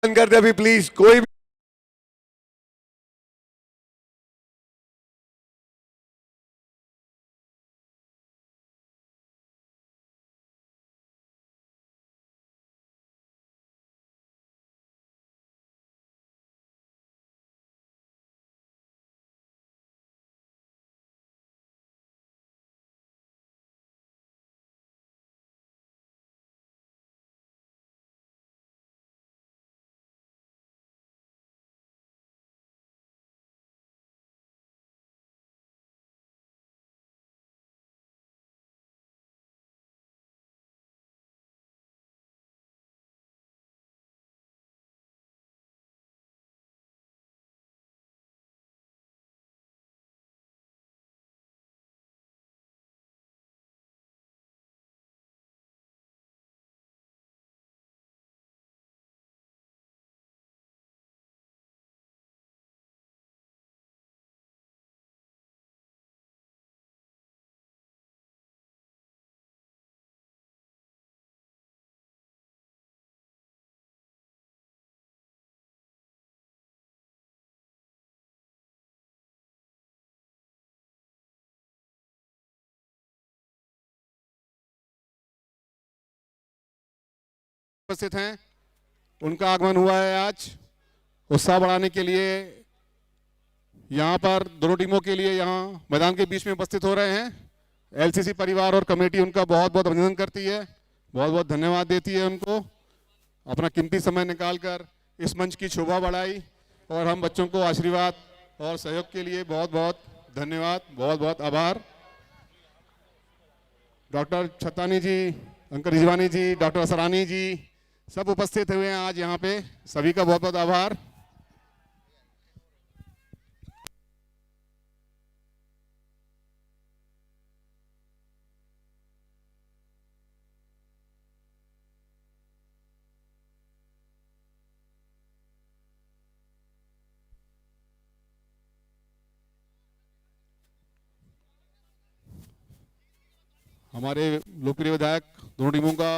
कर दे अभी प्लीज कोई भी। उपस्थित हैं, उनका आगमन हुआ है आज। उत्साह बढ़ाने के लिए यहाँ पर दोनों टीमों के लिए यहाँ मैदान के बीच में उपस्थित हो रहे हैं। एलसीसी परिवार और कमेटी उनका बहुत बहुत अभिनंदन करती है, बहुत बहुत धन्यवाद देती है उनको। अपना कीमती समय निकालकर इस मंच की शोभा बढ़ाई और हम बच्चों को आशीर्वाद और सहयोग के लिए बहुत बहुत धन्यवाद, बहुत बहुत आभार। डॉक्टर छत्तानी जी, अंकल रिजवानी जी, डॉक्टर असरानी जी सब उपस्थित हुए हैं आज यहाँ पे, सभी का बहुत बहुत आभार। हमारे लोकप्रिय विधायक दोनों टीमों का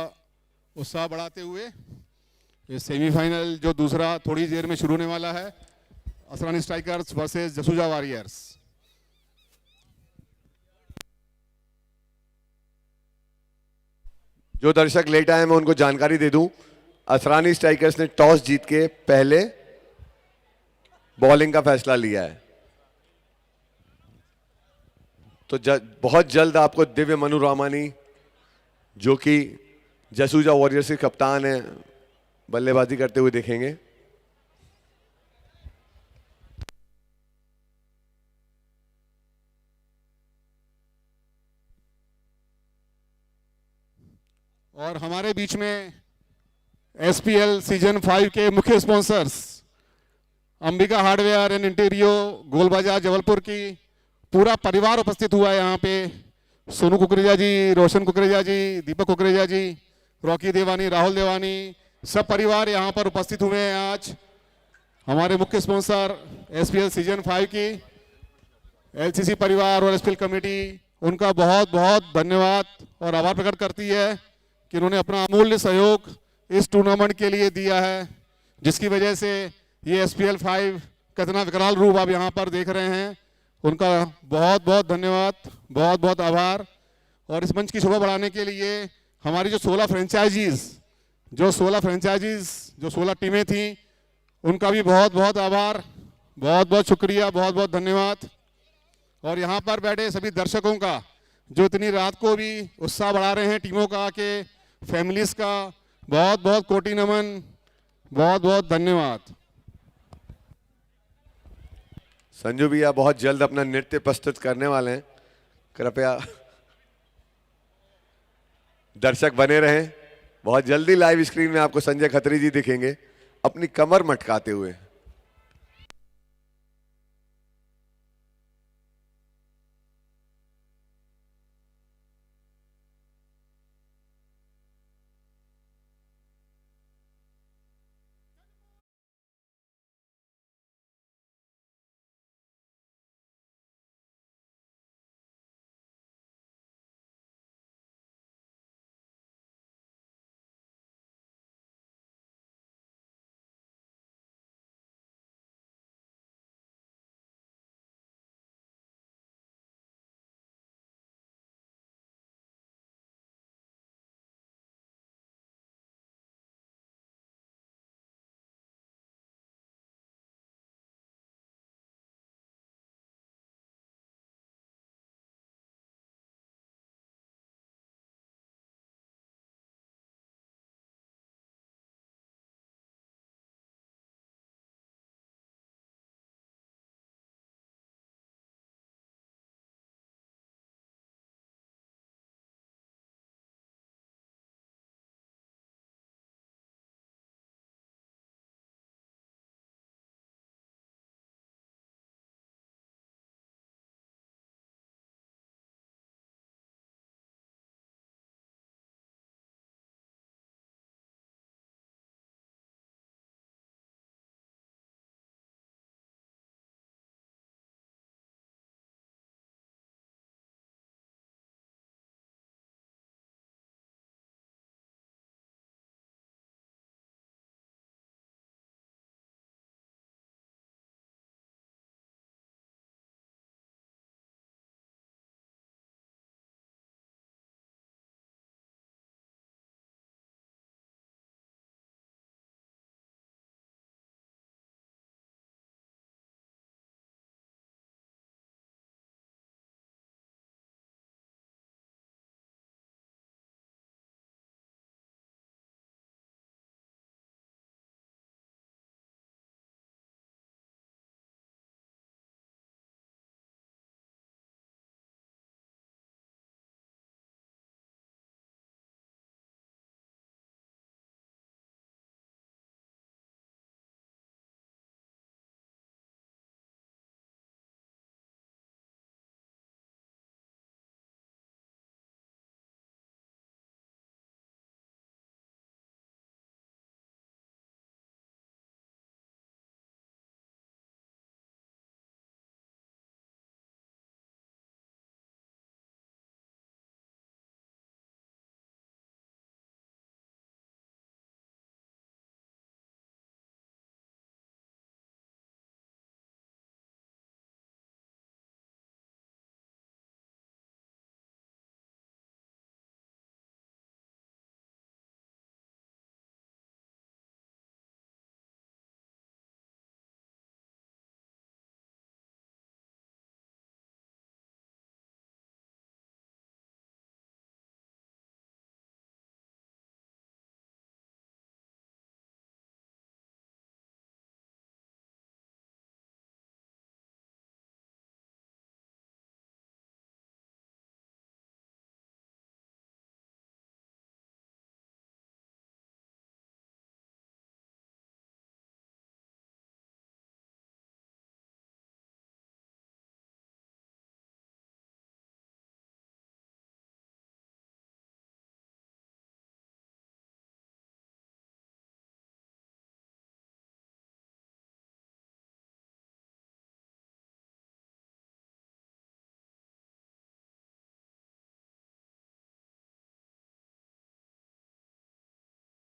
उत्साह बढ़ाते हुए ये सेमीफाइनल जो दूसरा थोड़ी देर में शुरू होने वाला है, Asrani strikers versus Jasuja warriors. जो दर्शक लेट आए मैं उनको जानकारी दे दूं, असरानी स्ट्राइकर्स ने टॉस जीत के पहले बॉलिंग का फैसला लिया है। तो बहुत जल्द आपको दिव्य मनु रामानी, जो कि जसूजा वॉरियर्स के कप्तान हैं, बल्लेबाजी करते हुए देखेंगे। और हमारे बीच में एसपीएल सीजन 5 के मुख्य स्पॉन्सर्स अंबिका हार्डवेयर एंड इंटीरियो, गोल बाजार जबलपुर की पूरा परिवार उपस्थित हुआ है यहाँ पे। सोनू कुकरेजा जी, रोशन कुकरेजा जी, दीपक कुकरेजा जी, रॉकी देवानी, राहुल देवानी, सब परिवार यहाँ पर उपस्थित हुए हैं आज। हमारे मुख्य स्पॉन्सर एसपीएल सीजन 5 की एलसीसी परिवार और एसपीएल कमेटी, उनका बहुत बहुत धन्यवाद और आभार प्रकट करती है कि उन्होंने अपना अमूल्य सहयोग इस टूर्नामेंट के लिए दिया है, जिसकी वजह से ये एसपीएल 5 कितना विकराल रूप आप यहाँ पर देख रहे हैं। उनका बहुत बहुत धन्यवाद, बहुत बहुत आभार। और इस मंच की शोभा बढ़ाने के लिए हमारी जो 16 फ्रेंचाइजीज जो 16 टीमें थी, उनका भी बहुत बहुत आभार, बहुत बहुत शुक्रिया, बहुत बहुत धन्यवाद। और यहाँ पर बैठे सभी दर्शकों का जो इतनी रात को भी उत्साह बढ़ा रहे हैं टीमों का आके, फैमिलीज का बहुत बहुत कोटि नमन, बहुत बहुत धन्यवाद। संजू भैया बहुत जल्द अपना नृत्य प्रस्तुत करने वाले हैं, कृपया दर्शक बने रहें। बहुत जल्दी लाइव स्क्रीन में आपको संजय खत्री जी दिखेंगे अपनी कमर मटकाते हुए।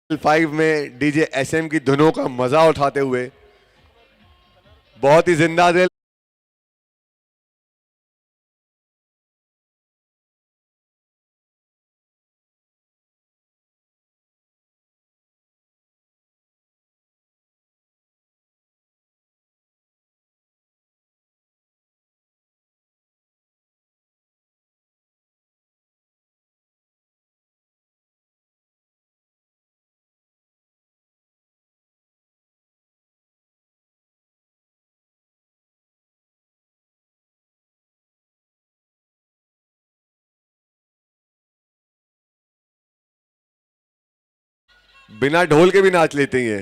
5 में डीजे एसएम की धुनों का मजा उठाते हुए बहुत ही जिंदा दिल बिना ढोल के भी नाच लेते हैं।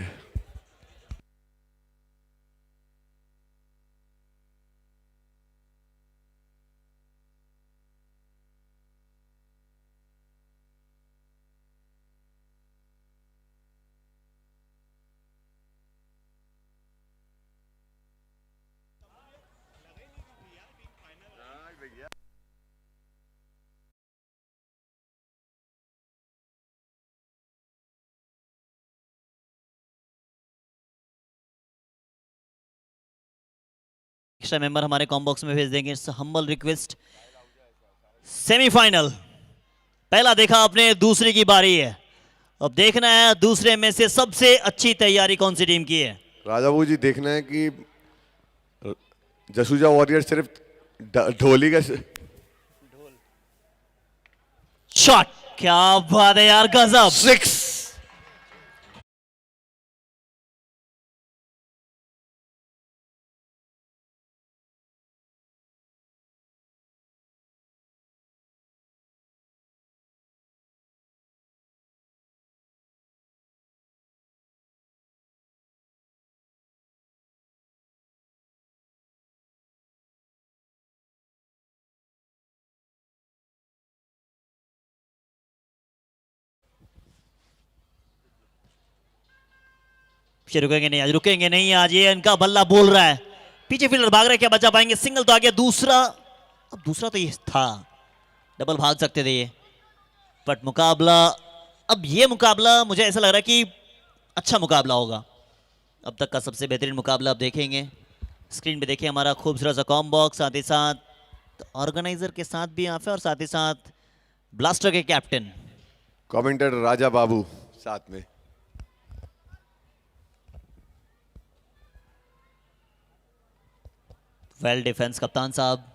एक्स्ट्रा मेंबर हमारे कॉम बॉक्स में भेज देंगे। It's humble request. सेमीफाइनल पहला देखा आपने, दूसरे की बारी है। अब देखना है दूसरे में से सबसे अच्छी तैयारी कौन सी टीम की है। राजा बाबू जी, देखना है कि जसूजा वॉरियर सिर्फ ढोली का शॉट, क्या बात है यार, गजब। 6। रुकेंगे नहीं आज, रुकेंगे नहीं आज। ये इनका बल्ला बोल रहा है। पीछे फील्डर भाग रहे, क्या बचा पाएंगे। सिंगल तो आ गया, दूसरा, अब दूसरा तो ये था, डबल भाग सकते थे ये। बट मुकाबला, अब ये मुकाबला मुझे ऐसा लग रहा है कि अच्छा मुकाबला होगा। अब तक का सबसे बेहतरीन मुकाबला आप देखेंगे। स्क्रीन पे देखिए हमारा खूबसूरत सा कॉम बॉक्स, साथ ही साथ ऑर्गेनाइजर के साथ भी यहाँ पे, और साथ ही साथ ब्लास्टर के कैप्टन कमेंटर राजा बाबू साथ में। Well defence. कप्तान साहब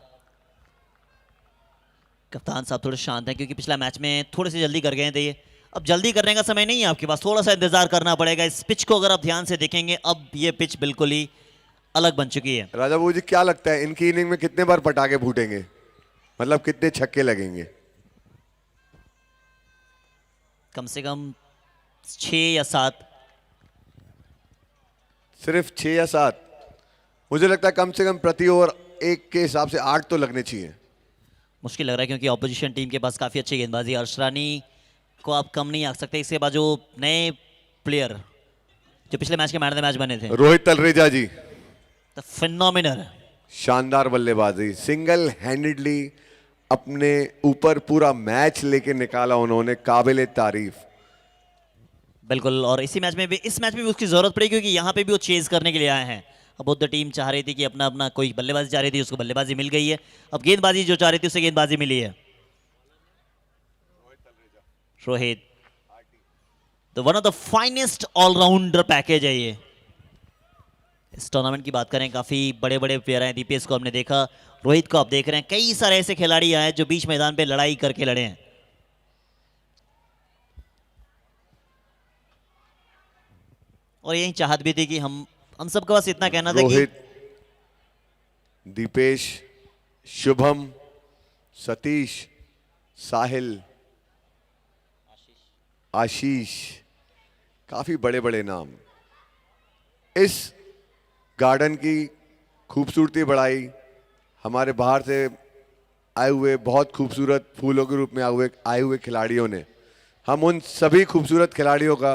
थोड़े शांत हैं, क्योंकि पिछला मैच में थोड़े से जल्दी कर गए थे ये। अब जल्दी करने का समय नहीं है आपके पास, थोड़ा सा इंतजार करना पड़ेगा। इस पिच को अगर आप ध्यान से देखेंगे, अब ये पिच बिल्कुल ही अलग बन चुकी है। राजा बाबू जी, क्या लगता है इनकी इनिंग में कितने बार पटाखे फूटेंगे, मतलब कितने छक्के लगेंगे? कम से कम 6 या 7। सिर्फ 6 या 7? मुझे लगता है कम से कम प्रति ओवर एक के हिसाब से 8 तो लगने चाहिए। मुश्किल लग रहा है, क्योंकि ऑपोजिशन टीम के पास काफी अच्छी गेंदबाजी है। अर्श रानी को आप कम नहीं आंक सकते। इसके बाद जो नए प्लेयर जो पिछले मैच के मैन ऑफ द मैच बने थे, रोहित तलरेजा जी, द फिनोमिनल, शानदार बल्लेबाजी, सिंगल हैंडेडली अपने ऊपर पूरा मैच लेके निकाला उन्होंने, काबिल तारीफ। बिल्कुल। और इसी मैच में भी, इस मैच में भी उसकी जरूरत पड़ी, क्योंकि यहाँ पे भी वो चेज करने के लिए आए हैं। अब बोथ द टीम चाह रही थी कि अपना अपना, कोई बल्लेबाजी चाह रही थी, उसको बल्लेबाजी मिल गई है। अब गेंदबाजी जो चाह रही थी, उसे गेंदबाजी मिली है। रोहित, तो one of the finest allrounder package है ये। इस टूर्नामेंट की बात करें, काफी बड़े बड़े प्लेयर हैं। दीपेश को हमने देखा, रोहित को आप देख रहे हैं, कई सारे ऐसे खिलाड़ी आए जो बीच मैदान पे लड़ाई करके लड़े हैं। और यही चाहत भी थी कि हम सबका बस इतना कहना था कि रोहित, दीपेश, शुभम, सतीश, साहिल, आशीष, काफी बड़े बड़े नाम। इस गार्डन की खूबसूरती बढ़ाई हमारे बाहर से आए हुए बहुत खूबसूरत फूलों के रूप में आए हुए खिलाड़ियों ने। हम उन सभी खूबसूरत खिलाड़ियों का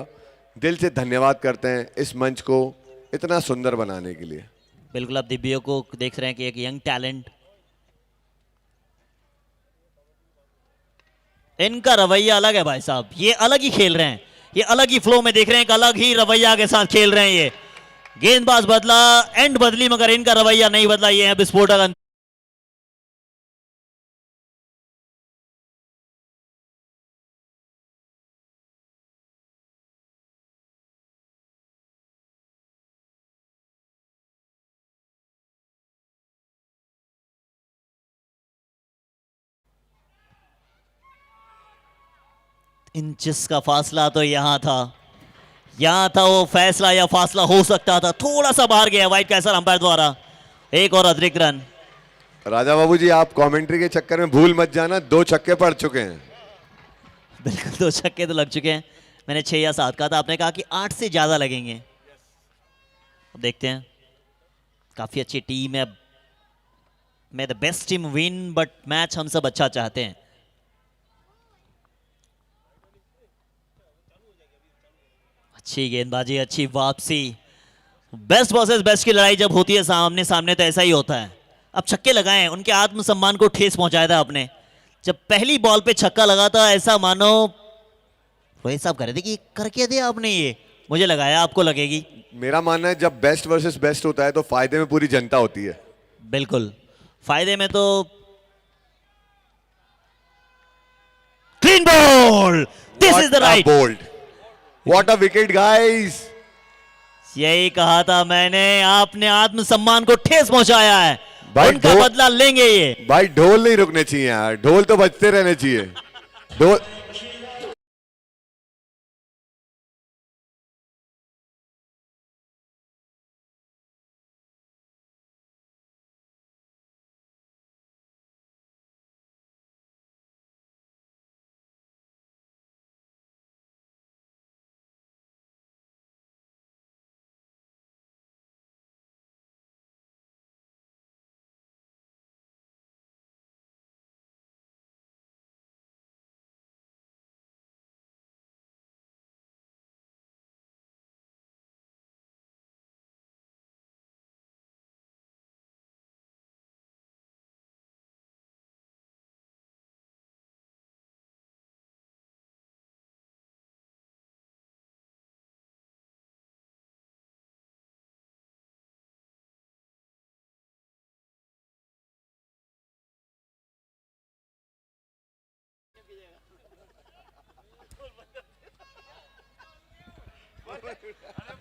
दिल से धन्यवाद करते हैं इस मंच को इतना सुंदर बनाने के लिए। बिल्कुल। आप दिव्यो को देख रहे हैं कि एक यंग टैलेंट, इनका रवैया अलग है भाई साहब, ये अलग ही खेल रहे हैं। ये अलग ही फ्लो में देख रहे हैं, एक अलग ही रवैया के साथ खेल रहे हैं ये। गेंदबाज बदला, एंड बदली, मगर इनका रवैया नहीं बदला। ये है विस्फोटक। इंचेस का फासला तो यहां था, यहां था वो फैसला या फासला हो सकता था। थोड़ा सा बाहर गया वाइड का असर अंपायर द्वारा। एक और अतिरिक्त रन। राजा बाबू जी, आप कमेंट्री के चक्कर में भूल मत जाना, 2 छक्के पड़ चुके हैं। बिल्कुल 2 छक्के तो लग चुके हैं। मैंने 6 या 7 कहा था, आपने कहा कि 8 से ज्यादा लगेंगे। अब देखते हैं, काफी अच्छी टीम है। मैं the best team win, but match हम सब अच्छा चाहते हैं। अच्छी गेंदबाजी, अच्छी वापसी। बेस्ट वर्सेस बेस्ट की लड़ाई जब होती है सामने सामने तो ऐसा ही होता है। अब छक्के लगाए, उनके आत्मसम्मान को ठेस पहुंचाया था आपने। जब पहली बॉल पे छक्का लगा था, ऐसा मानो रोहित साहब कह रहे थे कि करके दिया आपने, ये मुझे लगाया, आपको लगेगी। मेरा मानना है जब बेस्ट वर्सेस बेस्ट होता है तो फायदे में पूरी जनता होती है। बिल्कुल, फायदे में तो clean ball, this is the right bowled, what a wicket guys. यही कहा था मैंने, आपने आत्मसम्मान को ठेस पहुंचाया है। भाई उनका बदला लेंगे ये। भाई ढोल नहीं रुकने चाहिए यार, ढोल तो बजते रहने चाहिए। ढोल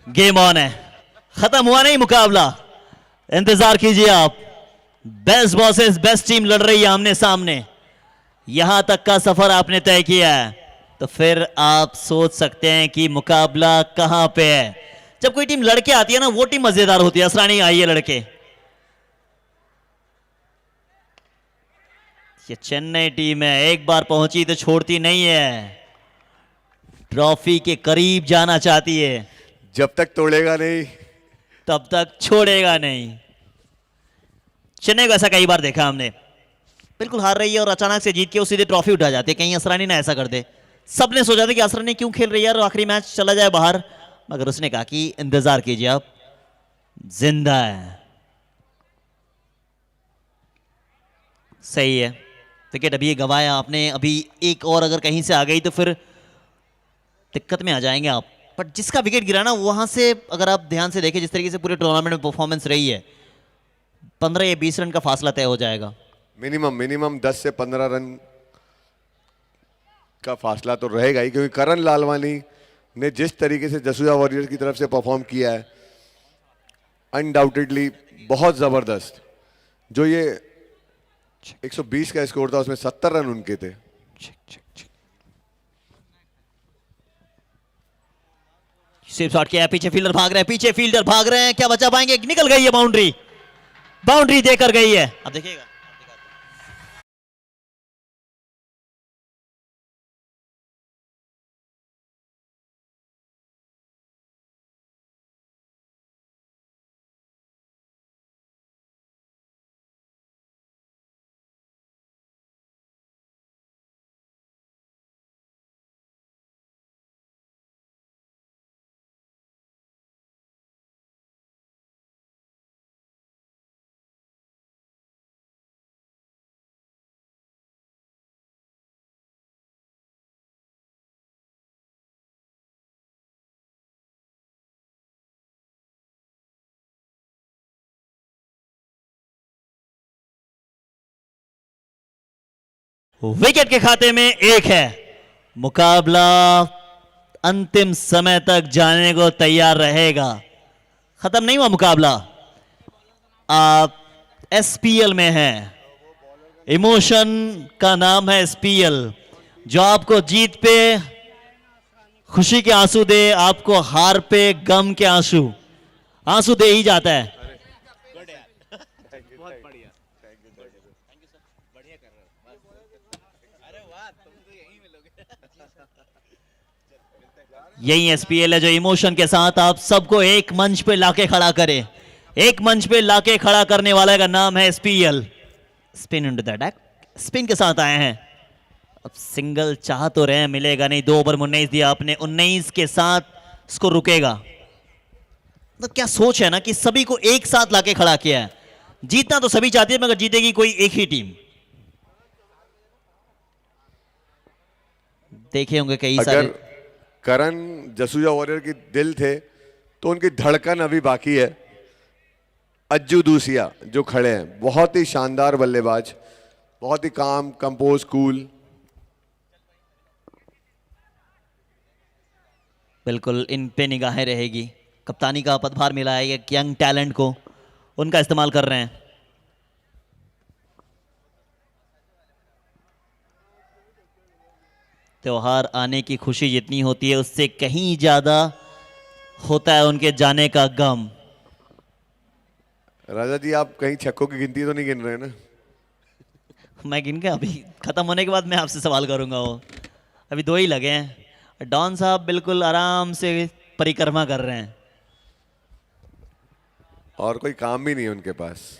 गेम ऑन है, खत्म हुआ नहीं मुकाबला। इंतजार कीजिए आप। बेस्ट बॉसेस बेस्ट टीम लड़ रही है आमने सामने। यहां तक का सफर आपने तय किया है, तो फिर आप सोच सकते हैं कि मुकाबला कहां पे है। जब कोई टीम लड़के आती है ना, वो टीम मजेदार होती है। असरानी आई है लड़के। ये चेन्नई टीम है, एक बार पहुंची तो छोड़ती नहीं है। ट्रॉफी के करीब जाना चाहती है, जब तक तोड़ेगा नहीं। तब तक छोड़ेगा नहीं। चेन्नई को ऐसा कई बार देखा हमने, बिल्कुल हार रही है और अचानक से जीत के वो सीधे ट्रॉफी उठा जाते। कहीं असरानी ना ऐसा कर दे। सबने सोचा था कि असरानी क्यों खेल रही है और आखिरी मैच चला जाए बाहर, मगर उसने कहा कि इंतजार कीजिए, आप जिंदा है। सही है, विकेट अभी गंवाया आपने। अभी एक और अगर कहीं से आ गई तो फिर दिक्कत में आ जाएंगे आप। बट जिसका विकेट गिरा ना, वहां से अगर आप ध्यान से देखें, जिस तरीके से पूरे टूर्नामेंट में परफॉर्मेंस रही है, 15 या 20 रन का फासला तय हो जाएगा। मिनिमम 10 से 15 रन का फासला तो रहेगा ही, क्योंकि करण लालवानी ने जिस तरीके से जसूया वॉरियर्स की तरफ से परफॉर्म किया है, अनडाउटेडली बहुत जबरदस्त। जो ये 120 का स्कोर था, उसमें 70 रन उनके थे। स्वीप शॉट किया, पीछे फील्डर भाग रहे हैं, पीछे फील्डर भाग रहे हैं, क्या बचा पाएंगे? निकल गई है बाउंड्री, बाउंड्री देकर गई है। अब देखिएगा। विकेट के खाते में 1 है। मुकाबला अंतिम समय तक जाने को तैयार रहेगा। खत्म नहीं हुआ मुकाबला। आप एसपीएल में हैं। इमोशन का नाम है एसपीएल, जो आपको जीत पे खुशी के आंसू दे, आपको हार पे गम के आंसू दे ही जाता है। यही एसपीएल है जो इमोशन के साथ आप सबको एक मंच पे लाके खड़ा करे। एक मंच पे लाके खड़ा करने वाले का नाम है SPL. Spin into the attack, spin के साथ आए हैं। अब सिंगल चाह तो रहे, मिलेगा नहीं। 2 ओवर में 19 दिया आपने, 19 के साथ इसको रुकेगा। तो क्या सोच है ना कि सभी को एक साथ लाके खड़ा किया है। जीतना तो सभी चाहते हैं, मगर जीतेगी कोई एक ही टीम। देखे होंगे कई सारे। करण जसूजा वॉरियर की दिल थे तो उनकी धड़कन अभी बाकी है। अज्जू दूसिया जो खड़े हैं, बहुत ही शानदार बल्लेबाज, बहुत ही काम, कंपोज, कूल। बिल्कुल इन पे निगाहें रहेगी। कप्तानी का पदभार मिला है एक यंग टैलेंट को, उनका इस्तेमाल कर रहे हैं। त्योहार आने की खुशी जितनी होती है, उससे कहीं ज्यादा होता है उनके जाने का गम। राजा जी, आप कहीं छक्कों की गिनती तो नहीं गिन रहे ना? मैं गिन के अभी खत्म होने के बाद मैं आपसे सवाल करूंगा। वो अभी 2 ही लगे हैं। डॉन साहब बिल्कुल आराम से परिक्रमा कर रहे हैं। और कोई काम भी नहीं है उनके पास।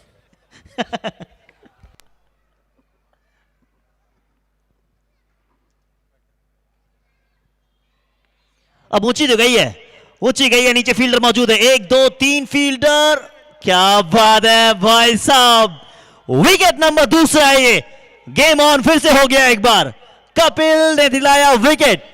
अब ऊंची तो गई है, ऊंची गई है, नीचे फील्डर मौजूद है। 1 2 3 फील्डर। क्या बात है भाई साहब, विकेट नंबर 2 है ये। गेम ऑन फिर से हो गया एक बार। कपिल ने दिलाया विकेट।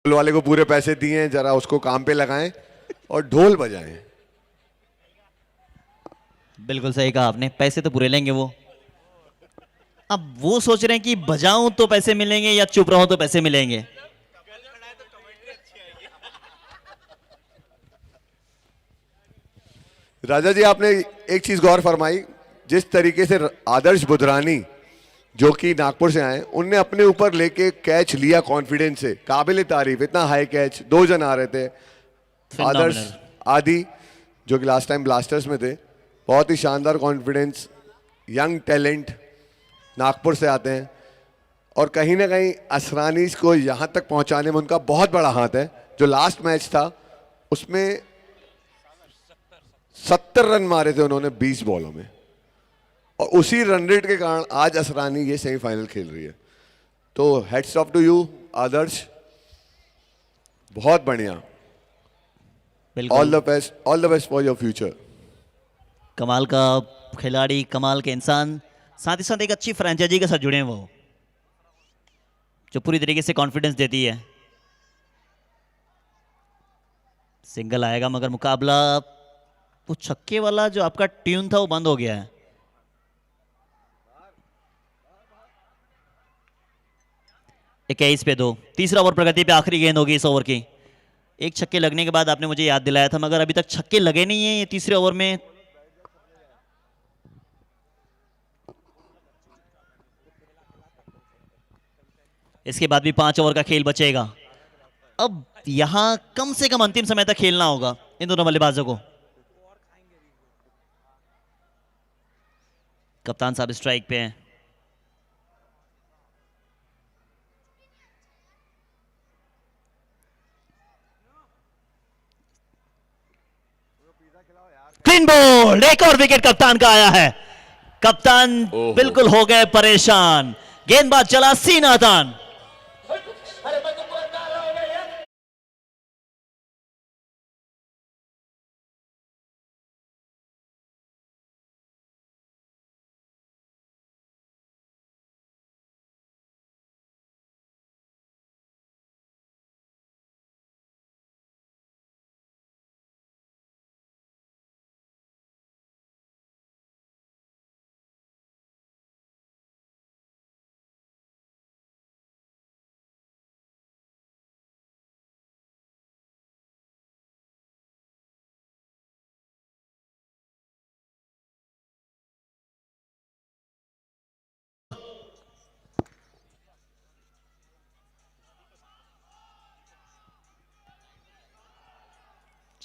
ढोल वाले को पूरे पैसे दिए हैं, जरा उसको काम पे लगाएं और ढोल बजाएं। बिल्कुल सही कहा आपने, पैसे तो पूरे लेंगे वो। अब वो सोच रहे हैं कि बजाऊं तो पैसे मिलेंगे या चुप रहूं तो पैसे मिलेंगे। राजा जी, आपने एक चीज गौर फरमाई, जिस तरीके से आदर्श बुधरानी जो कि नागपुर से आए, उनने अपने ऊपर लेके कैच लिया कॉन्फिडेंस से, काबिल तारीफ। इतना हाई कैच, 2 जन आ रहे थे। आदर्श आदि जो कि लास्ट टाइम ब्लास्टर्स में थे, बहुत ही शानदार कॉन्फिडेंस, यंग टैलेंट, नागपुर से आते हैं। और कहीं ना कहीं असरानीस को यहाँ तक पहुँचाने में उनका बहुत बड़ा हाथ है। जो लास्ट मैच था उसमें 70 रन मारे थे उन्होंने 20 बॉलों में, और उसी रन रेट के कारण आज असरानी ये सेमीफाइनल खेल रही है। तो हेड्स ऑफ टू यू आदर्श, बहुत बढ़िया। All the best for your future. कमाल का खिलाड़ी, कमाल के इंसान, साथ ही साथ एक अच्छी फ्रेंचाइजी के साथ जुड़े हैं वो, जो पूरी तरीके से कॉन्फिडेंस देती है। सिंगल आएगा मगर मुकाबला, वो छक्के वाला जो आपका ट्यून था वो बंद हो गया है। इक्कीस पे 2, तीसरा ओवर प्रगति पे, आखिरी गेंद होगी इस ओवर की। एक छक्के लगने के बाद आपने मुझे याद दिलाया था, मगर अभी तक छक्के लगे नहीं है ये तीसरे ओवर में। इसके बाद भी 5 ओवर का खेल बचेगा। अब यहां कम से कम अंतिम समय तक खेलना होगा इन दोनों बल्लेबाजों को। कप्तान साहब स्ट्राइक पे हैं। क्लीन बॉल, एक और विकेट कप्तान का आया है। कप्तान बिल्कुल हो गए परेशान। गेंदबाज चला सीनाथन।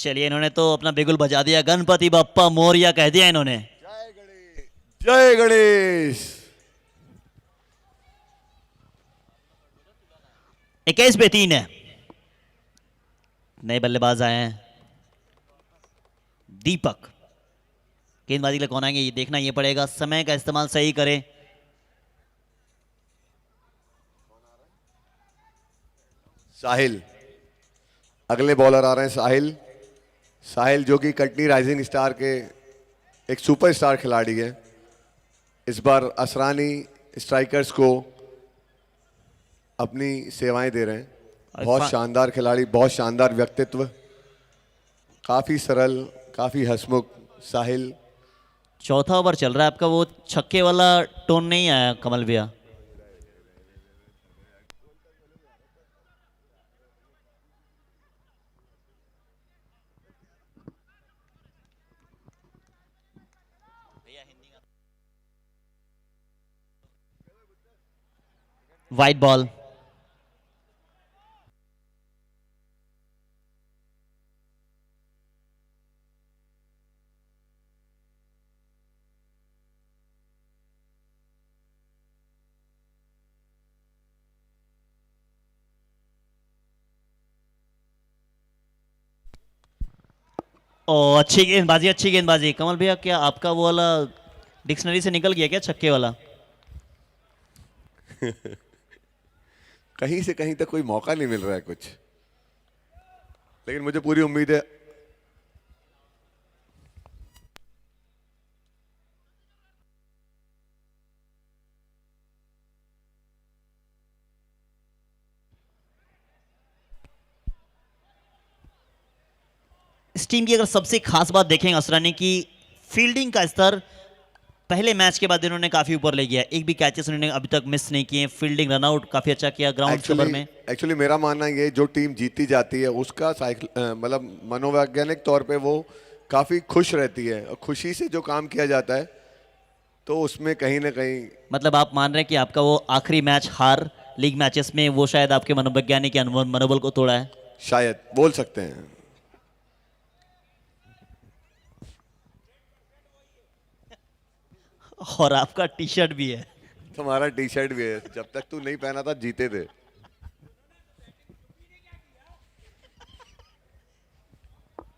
चलिए, इन्होंने तो अपना बिगुल बजा दिया, गणपति बप्पा मोरिया कह दिया इन्होंने। जय गणेश। 21 पे 3 है। नए बल्लेबाज आए हैं, दीपक। गेंदबाजी के लिए कौन आएंगे ये देखना ये पड़ेगा, समय का इस्तेमाल सही करें। साहिल अगले बॉलर आ रहे हैं। साहिल साहिल जो कि कटनी राइजिंग स्टार के एक सुपरस्टार खिलाड़ी है। इस बार असरानी स्ट्राइकर्स को अपनी सेवाएं दे रहे हैं। बहुत शानदार खिलाड़ी, बहुत शानदार व्यक्तित्व, काफी सरल, काफी हंसमुख साहिल। चौथा ओवर चल रहा है आपका, वो छक्के वाला टोन नहीं आया कमल भैया। White ball. ओ अच्छी गेंदबाजी, अच्छी गेंदबाजी। कमल भैया क्या आपका वो वाला डिक्शनरी से निकल गया क्या, छक्के वाला? कहीं से कहीं तक कोई मौका नहीं मिल रहा है कुछ, लेकिन मुझे पूरी उम्मीद है। इस टीम की अगर सबसे खास बात देखें असरानी की, फील्डिंग का स्तर पहले मैच के बाद इन्होंने काफी ऊपर ले गया। एक भी कैचेस उन्होंने अभी तक मिस नहीं किए। फील्डिंग रनआउट काफी अच्छा किया ग्राउंड कवर में। एक्चुअली मेरा मानना ये, जो टीम जीती जाती है उसका मतलब मनोवैज्ञानिक तौर पे वो काफी खुश रहती है, और खुशी से जो काम किया जाता है तो उसमें कहीं ना कहीं। मतलब आप मान रहे हैं कि आपका वो आखिरी मैच हार लीग मैचेस में, वो शायद आपके मनोवैज्ञानिक मनोबल को तोड़ा है? शायद बोल सकते हैं। और आपका टी शर्ट भी है। तुम्हारा टी शर्ट भी है, जब तक तू नहीं पहना था जीते थे।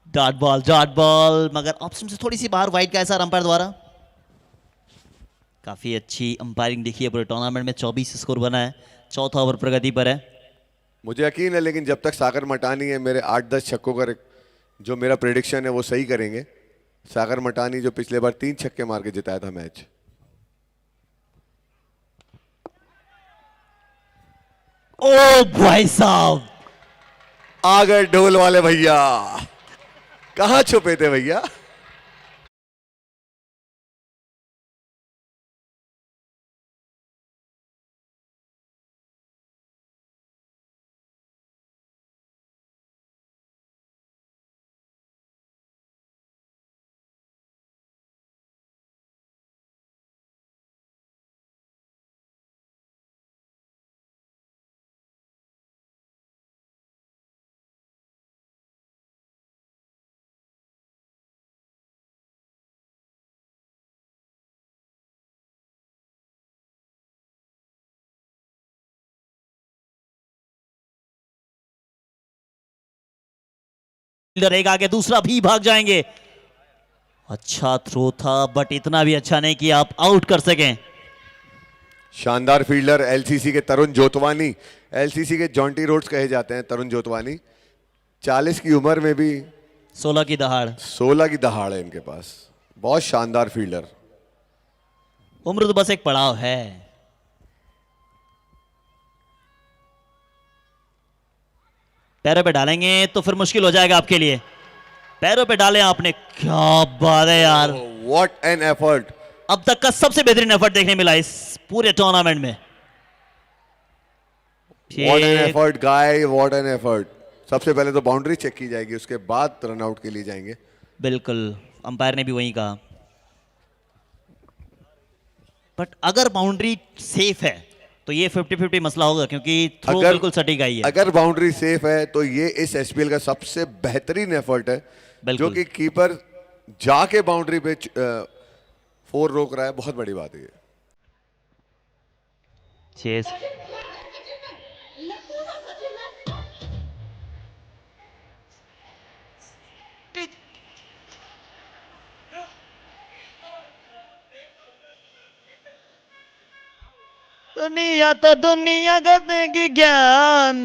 डॉट बॉल, मगर ऑप्शन से थोड़ी सी बाहर, वाइड का ऐसा अंपायर द्वारा। काफी अच्छी अंपायरिंग दिखी है पूरे टूर्नामेंट में। 24 स्कोर बना है, चौथा ओवर प्रगति पर है। मुझे यकीन है, लेकिन जब तक सागर मटानी है, मेरे 8-10 छक्कों का जो मेरा प्रेडिक्शन है वो सही करेंगे। सागर मटानी जो पिछले बार 3 छक्के मार के जिताया था मैच। ओ भाई साहब, आ गए ढोल वाले भैया। कहां छुपे थे भैया? फील्डर एक आगे, दूसरा भी भाग जाएंगे। अच्छा थ्रो था, बट इतना भी अच्छा नहीं कि आप आउट कर सकें। शानदार फील्डर एलसीसी के तरुण जोतवानी, एलसीसी के जॉन्टी रोड्स कहे जाते हैं तरुण जोतवानी। 40 की उम्र में भी 16 की दहाड़। 16 की दहाड़ है इनके पास। बहुत शानदार फील्डर। उम्र तो बस एक पड़ाव है। पैरों पे डालेंगे तो फिर मुश्किल हो जाएगा आपके लिए। पैरों पे डाले आपने, क्या बात है यार। What an effort. अब तक का सबसे बेहतरीन एफर्ट देखने मिला इस पूरे टूर्नामेंट में। What an effort guy, what an effort. सबसे पहले तो बाउंड्री चेक की जाएगी, उसके बाद रनआउट के लिए जाएंगे। बिल्कुल, अंपायर ने भी वही कहा। बट अगर बाउंड्री सेफ है तो ये 50-50 मसला होगा क्योंकि थ्रो अगर बिल्कुल सटीक आई है। अगर बाउंड्री सेफ है तो ये इस एसपीएल का सबसे बेहतरीन एफर्ट है, जो बिल्कुल। कि कीपर जाके बाउंड्री पे फोर रोक रहा है, बहुत बड़ी बात है ये। चेस दुनिया तो दुनिया का देगी ज्ञान।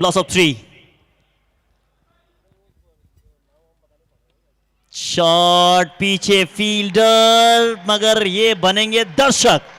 loss of 3 शॉट पीछे फील्डर मगर ये बनेंगे दर्शक।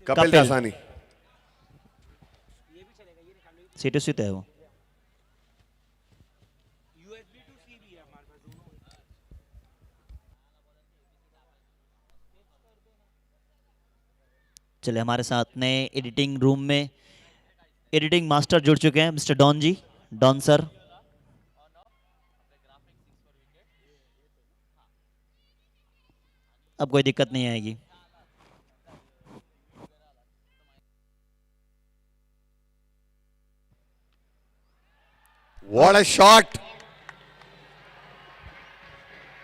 कपिल कपिल। दासानी। सीटू स्थित है वो। चले, हमारे साथ नए एडिटिंग रूम में एडिटिंग मास्टर जुड़ चुके हैं, मिस्टर डॉन जी। डॉन सर, अब कोई दिक्कत नहीं आएगी। What a shot.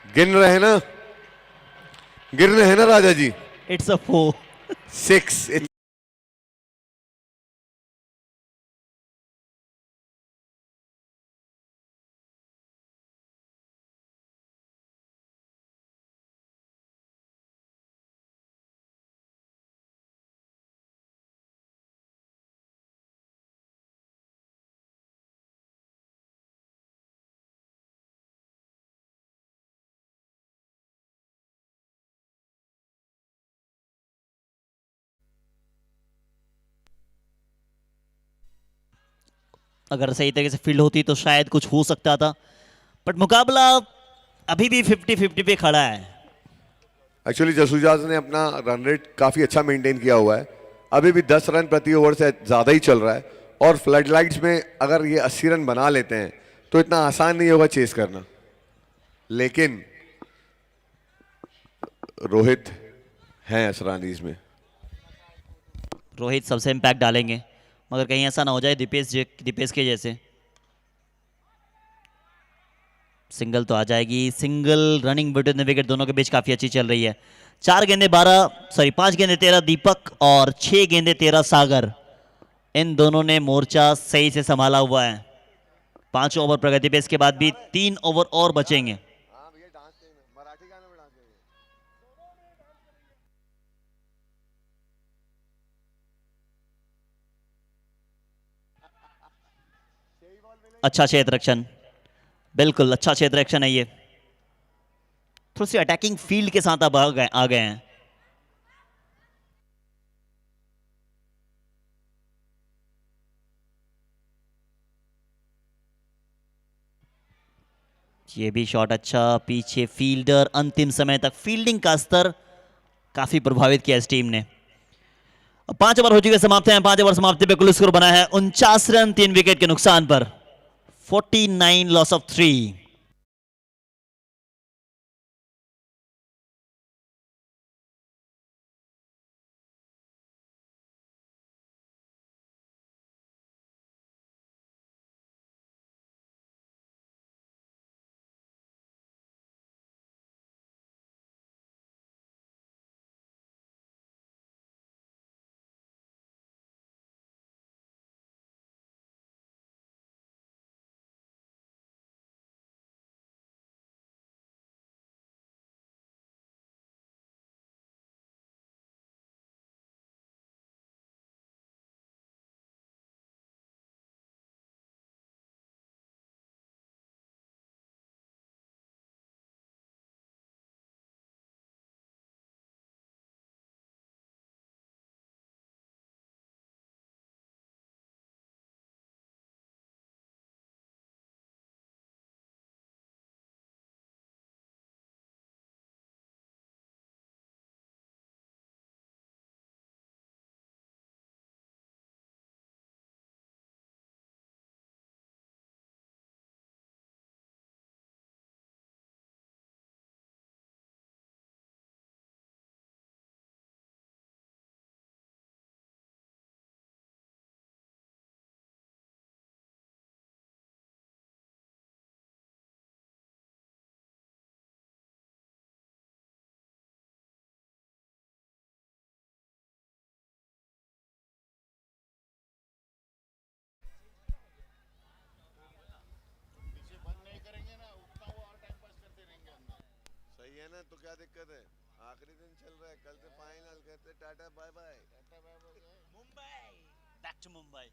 गिन रहे हैं ना, गिन रहे हैं ना राजा जी। It's a 4। 6। अगर सही तरीके से फील्ड होती तो शायद कुछ हो सकता था, बट मुकाबला अभी भी 50-50 पे खड़ा है। एक्चुअली जसूजाज ने अपना रन रेट काफी अच्छा मेंटेन किया हुआ है। अभी भी 10 रन प्रति ओवर से ज्यादा ही चल रहा है, और फ्लड लाइट्स में अगर ये 80 रन बना लेते हैं तो इतना आसान नहीं होगा चेस करना। लेकिन रोहित हैं असरानीज में। रोहित सबसे इम्पैक्ट डालेंगे, मगर कहीं ऐसा ना हो जाए दीपेश के जैसे। सिंगल तो आ जाएगी, single running between the wicket, दोनों के बीच काफी अच्छी चल रही है। 5 गेंदे 13 दीपक और 6 गेंदे 13 सागर। इन दोनों ने मोर्चा सही से संभाला हुआ है। 5 ओवर प्रगति पे, इसके बाद भी 3 ओवर और बचेंगे। अच्छा क्षेत्र रक्षण, बिल्कुल अच्छा क्षेत्र रक्षण है ये। थोड़ी सी अटैकिंग फील्ड के साथ अब आ गए हैं। ये भी शॉट अच्छा, पीछे फील्डर, अंतिम समय तक फील्डिंग का स्तर काफी प्रभावित किया इस टीम ने। 5 ओवर हो चुके समाप्त हैं। 5 ओवर समाप्ति पे कुल स्कोर बना है 49 रन 3 विकेट के नुकसान पर। 49 लॉस ऑफ 3। सही है ना, तो क्या दिक्कत है। आखिरी दिन चल रहा है, कल से फाइनल, कहते tata bye bye. Mumbai, back to Mumbai.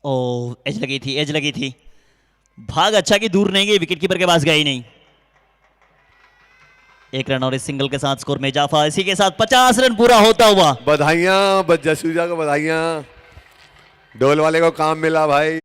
ओ, एज लगी थी, एज लगी थी। भाग अच्छा कि दूर नहीं गई, विकेट कीपर के पास गई नहीं। एक रन और इस सिंगल के साथ स्कोर में इजाफा। इसी के साथ 50 रन पूरा होता हुआ। बधाइयां जसूजा को, बधाइयां। ढोल वाले को काम मिला भाई।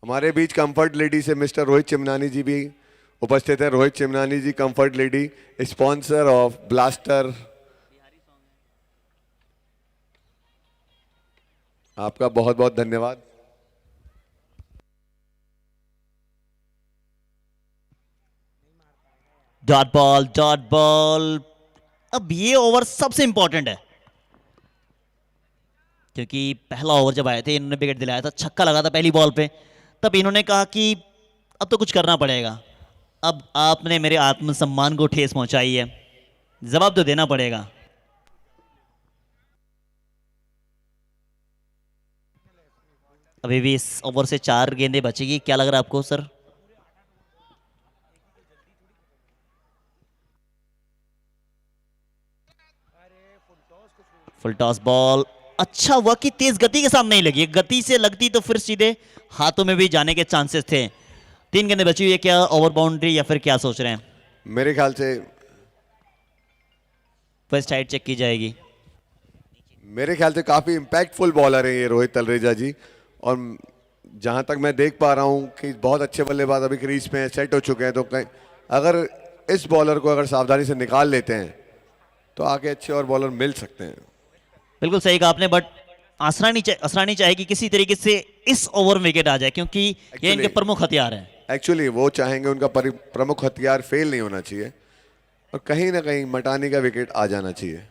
हमारे बीच कंफर्ट लेडी से मिस्टर रोहित चिमनानी जी भी उपस्थित है। Rohit Chimnani ji, Comfort Lady, sponsor of Blaster. आपका बहुत बहुत धन्यवाद। Dot ball, dot ball. अब ये ओवर सबसे इंपॉर्टेंट है, क्योंकि पहला ओवर जब आए थे इन्होंने विकेट दिलाया था, छक्का लगा था पहली बॉल पे, तब इन्होंने कहा कि अब तो कुछ करना पड़ेगा। अब आपने मेरे आत्मसम्मान को ठेस पहुंचाई है, जवाब तो देना पड़ेगा। अभी भी इस ओवर से 4 गेंदें बचेगी, क्या लग रहा है आपको सर? Full toss ball. अच्छा हुआ कि तेज गति के साथ नहीं लगी, गति से लगती तो फिर सीधे हाथों में भी जाने के चांसेस थे। 3 गेंदें बची हुई है, क्या ओवर बाउंड्री या फिर क्या सोच रहे हैं? मेरे ख्याल से फर्स्ट साइड चेक की जाएगी। मेरे ख्याल से काफी इंपैक्टफुल बॉलर है ये रोहित तलरेजा जी, और जहां तक मैं देख पा रहा हूं कि बहुत अच्छे बल्लेबाज अभी क्रीज में सेट हो चुके हैं। तो अगर इस बॉलर को अगर सावधानी से निकाल लेते हैं तो आगे अच्छे और बॉलर मिल सकते हैं। बिल्कुल सही कहा आपने, बट असरानी चाहे कि किसी तरीके से इस ओवर में विकेट आ जाए, क्योंकि ये इनके प्रमुख हथियार है। एक्चुअली वो चाहेंगे, उनका प्रमुख हथियार फेल नहीं होना चाहिए और कहीं ना कहीं मटानी का विकेट आ जाना चाहिए।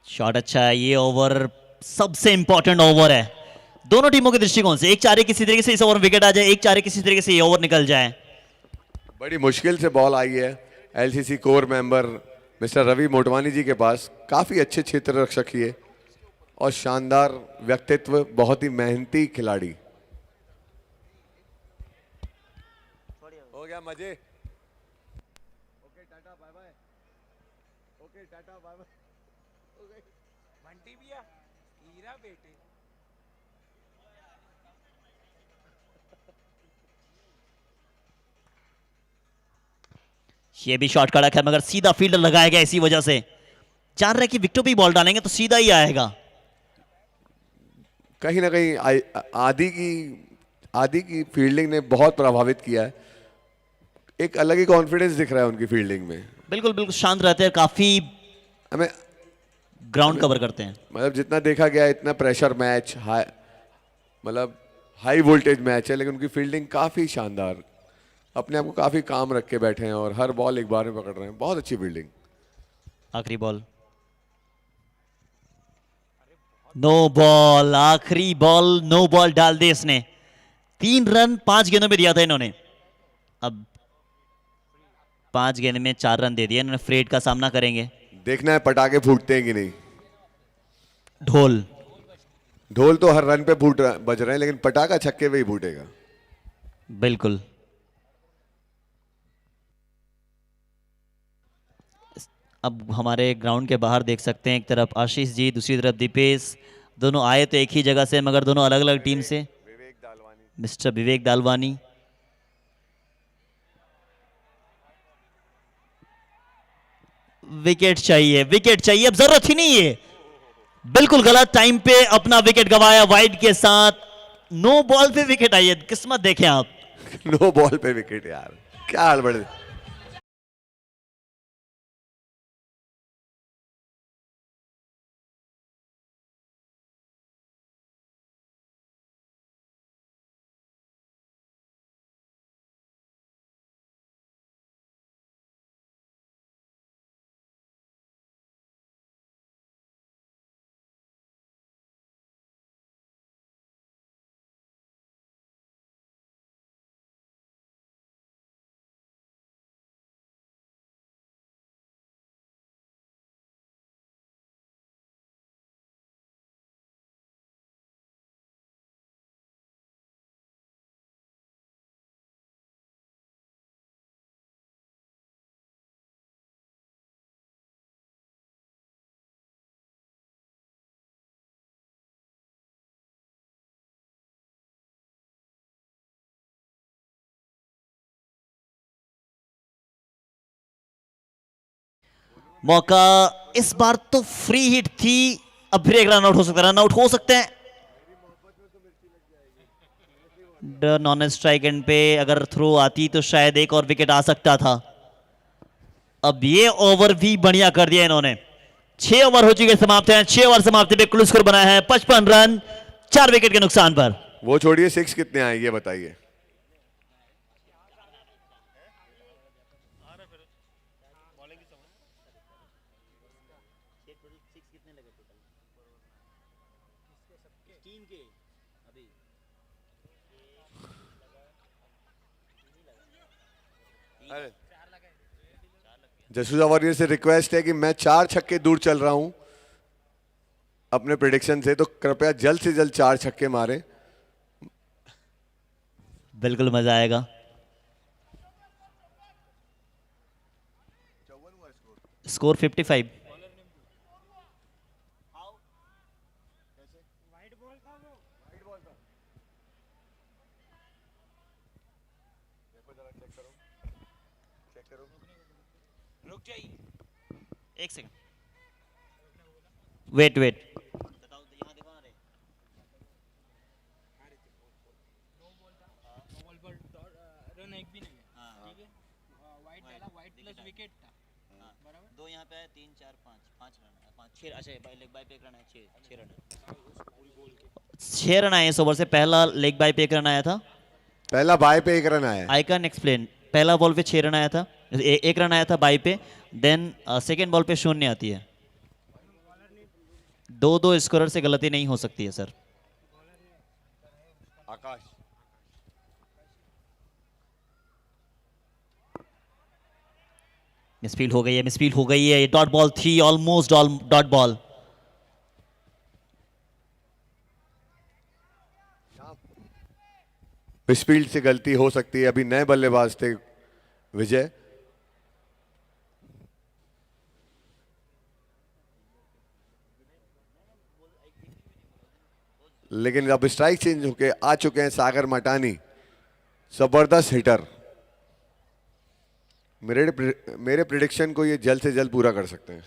शॉट अच्छा है, ये ओवर सबसे इंपॉर्टेंट ओवर है दोनों टीमों के दृष्टिकोण से। एक चाह रहे किसी तरीके से इस ओवर में विकेट आ जाए, एक चाह रहे किसी तरीके से ये ओवर निकल जाए। बड़ी मुश्किल से बॉल आई है LCC core member mister Ravi Motwani ji के पास। काफी अच्छे क्षेत्र रक्षक ये और शानदार व्यक्तित्व, बहुत ही मेहनती खिलाड़ी। हो गया मजे। Okay tata bye bye. Okay tata bye bye. Bunty भैया, हीरा बेटे। ये भी शॉट कड़क है, मगर सीधा फील्डर लगाया गया, इसी वजह से जान रहे कि विकेटों पे बॉल डालेंगे तो सीधा ही आएगा। कहीं ना कहीं आदि की फील्डिंग ने बहुत प्रभावित किया है। एक अलग ही कॉन्फिडेंस दिख रहा है उनकी फील्डिंग में। बिल्कुल बिल्कुल शांत रहते हैं, काफी हमें ग्राउंड कवर करते हैं। मतलब जितना देखा गया इतना प्रेशर मैच, हाई मतलब हाई वोल्टेज मैच है, लेकिन उनकी फील्डिंग काफ़ी शानदार, अपने आप को काफ़ी काम रख के बैठे हैं और हर बॉल एक बार में पकड़ रहे हैं। बहुत अच्छी फील्डिंग। आखिरी बॉल, नो बॉल, आखिरी बॉल नो बॉल डाल दी इसने। 3 रन 5 गेंदों में दिया था इन्होंने, अब 5 गेंद में 4 रन दे दिए इन्होंने। फ्रेड का सामना करेंगे। देखना है पटाखे फूटते हैं कि नहीं। ढोल, ढोल तो हर रन पे बज रहे हैं, लेकिन पटाखा छक्के पे ही फूटेगा। बिल्कुल। अब हमारे ग्राउंड के बाहर देख सकते हैं, एक तरफ आशीष जी, दूसरी तरफ दीपेश। दोनों आए तो एक ही जगह से, मगर दोनों अलग अलग टीम से। मिस्टर विवेक दालवानी, विकेट चाहिए, विकेट चाहिए, अब जरूरत ही नहीं है। बिल्कुल गलत टाइम पे अपना विकेट गवाया वाइड के साथ। नो बॉल पे विकेट आई है, किस्मत देखें आप। नो बॉल पे विकेट यार, क्या हड़बड़। मौका इस बार तो फ्री हिट थी, अब फिर एक रन आउट हो सकता है, रन आउट हो सकते हैं। नॉन स्ट्राइक एंड पे अगर थ्रो आती तो शायद एक और विकेट आ सकता था। अब ये ओवर भी बढ़िया कर दिया इन्होंने। 6 ओवर हो चुके समाप्त हैं। 6 ओवर समाप्ति पे कुल स्कोर बनाया है 55 रन 4 विकेट के नुकसान पर। वो छोड़िए, 6 कितने आएंगे बताइए। जसूजा वॉरियर से रिक्वेस्ट है कि मैं 4 छक्के दूर चल रहा हूं अपने प्रिडिक्शन से, तो कृपया जल्द से जल्द 4 छक्के मारें। बिल्कुल मजा आएगा। स्कोर 55। रुक जाइए। एक सेकंड, वेट वेट। बॉल पर रन एक भी नहीं है, ठीक है। वाइड डाला, वाइड प्लस विकेट था, बराबर। 2 यहाँ पे है, 3 4 5 रन, 5 6, अच्छा लेग बाय पे 1 रन है, 6 रन है। 6 रन आए इस ओवर से। पहला लेग बाय पे 1 रन आया था। पहला बाय पे 1 रन आया है। I can explain. पहला बॉल पे 6 रन आया था, 1 रन आया था बाई पे। देन सेकेंड बॉल पे 0 आती है। 2-2 स्कोरर से गलती नहीं हो सकती है सर। आकाश, मिसफील्ड हो गई है, मिसफील्ड हो गई है। ये डॉट बॉल थी, ऑलमोस्ट डॉट बॉल। मिसफील्ड से गलती हो सकती है। अभी नए बल्लेबाज थे विजय, लेकिन अब स्ट्राइक चेंज होके आ चुके हैं सागर मटानी, जबरदस्त हिटर। मेरे प्रिडिक्शन को ये जल्द से जल्द पूरा कर सकते हैं।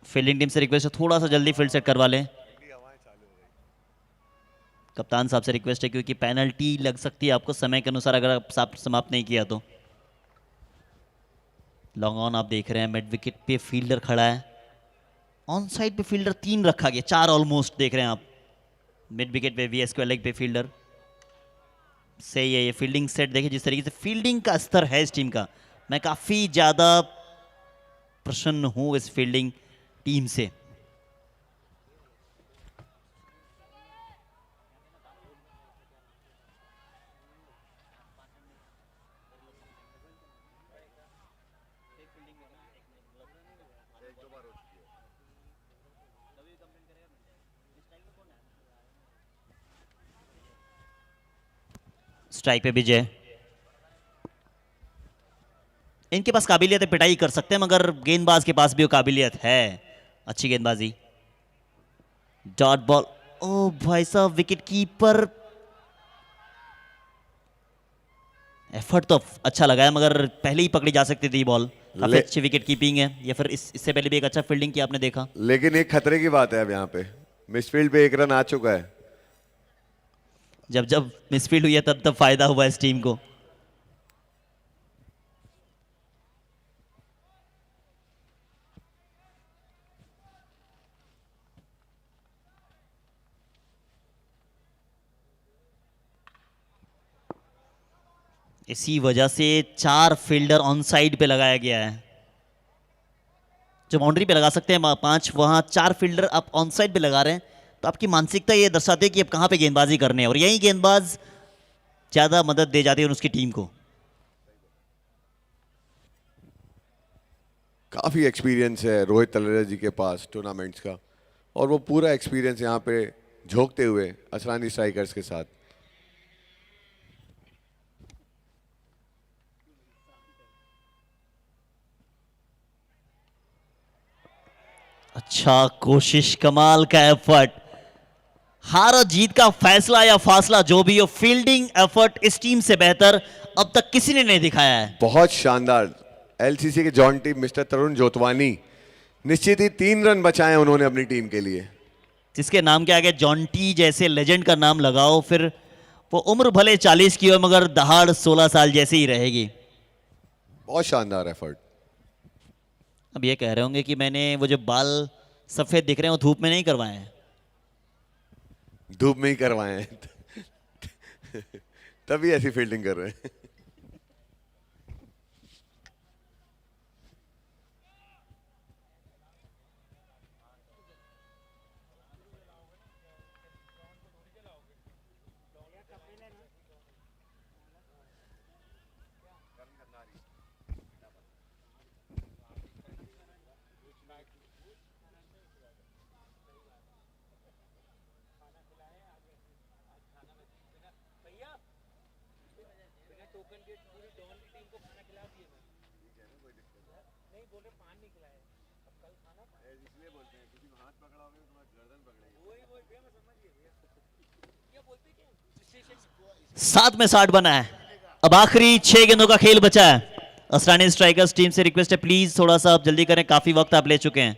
फील्डिंग टीम से रिक्वेस्ट है थोड़ा सा जल्दी फील्ड सेट करवा लें। कप्तान साहब से रिक्वेस्ट है क्योंकि पेनल्टी लग सकती है आपको समय के अनुसार अगर आप समाप्त नहीं किया तो। लॉन्ग ऑन आप देख रहे हैं, मिड विकेट पे फील्डर खड़ा है, ऑन साइड पे फील्डर 3 रखा गया, 4 ऑलमोस्ट देख रहे हैं आप। मिड विकेट पे वीएस को लेग पे फील्डर सही है। ये फील्डिंग सेट देखिए जिस तरीके से फील्डिंग का स्तर है इस टीम का, मैं काफी ज्यादा प्रसन्न हूं इस फील्डिंग टीम से। स्ट्राइक पे विजय, इनके पास काबिलियत है, पिटाई कर सकते हैं, मगर गेंदबाज के पास भी वो काबिलियत है। अच्छी गेंदबाजी, डॉट बॉल। ओ भाई साहब, विकेट कीपर एफर्ट तो अच्छा लगा है, मगर पहले ही पकड़ी जा सकती थी बॉल। काफी अच्छी विकेट कीपिंग है, या फिर इससे पहले भी एक अच्छा फील्डिंग किया आपने देखा। लेकिन एक खतरे की बात है अब यहाँ पे, मिसफील्ड पे 1 रन आ चुका है। जब जब मिसफील्ड हुई है तब तब फायदा हुआ इस टीम को। इसी वजह से 4 फील्डर ऑन साइड पे लगाया गया है। जो बाउंड्री पे लगा सकते हैं 5, वहां 4 फील्डर आप ऑन साइड पे लगा रहे हैं, तो आपकी मानसिकता ये दर्शाती है कि अब कहां पे गेंदबाजी करने हैं, और यही गेंदबाज ज्यादा मदद दे जाती है उसकी टीम को। काफी एक्सपीरियंस है रोहित तलरेजा जी के पास टूर्नामेंट्स का, और वो पूरा एक्सपीरियंस यहाँ पे झोंकते हुए असरानी स्ट्राइकर्स के साथ। अच्छा कोशिश, कमाल का एफर्ट। हार और जीत का फैसला या फासला जो भी हो, फील्डिंग एफर्ट इस टीम से बेहतर अब तक किसी ने नहीं दिखाया है। बहुत शानदार। एलसीसी के जॉन टीम मिस्टर तरुण जोतवानी निश्चित ही 3 रन बचाए उन्होंने अपनी टीम के लिए। जिसके नाम के आगे जॉन्टी जैसे लेजेंड का नाम लगाओ, फिर वो उम्र भले 40 की हो मगर दहाड़ 16 साल जैसी ही रहेगी। बहुत शानदार एफर्ट। अब ये कह रहे होंगे कि मैंने वो जो बाल सफेद दिख रहे हैं वो धूप में नहीं करवाए हैं। धूप में ही करवाए हैं तभी ऐसी फील्डिंग कर रहे हैं। ब्रोकन गेट पूरी डॉन की टीम को खाना खिला दिए नहीं बोल रहे पान नहीं खिलाए अब कल खाना इसलिए बोलते हैं किसी को हाथ पकड़ा होगा तो तुम्हारी गर्दन पकड़ेगी। वही भैया मैं समझ गया भैया क्या बोलते क्या 7 में 60 बना है। अब आखिरी 6 गेंदों का खेल बचा है। असरानी स्ट्राइकर्स टीम से रिक्वेस्ट है प्लीज थोड़ा सा आप जल्दी करें, काफी वक्त आप ले चुके हैं।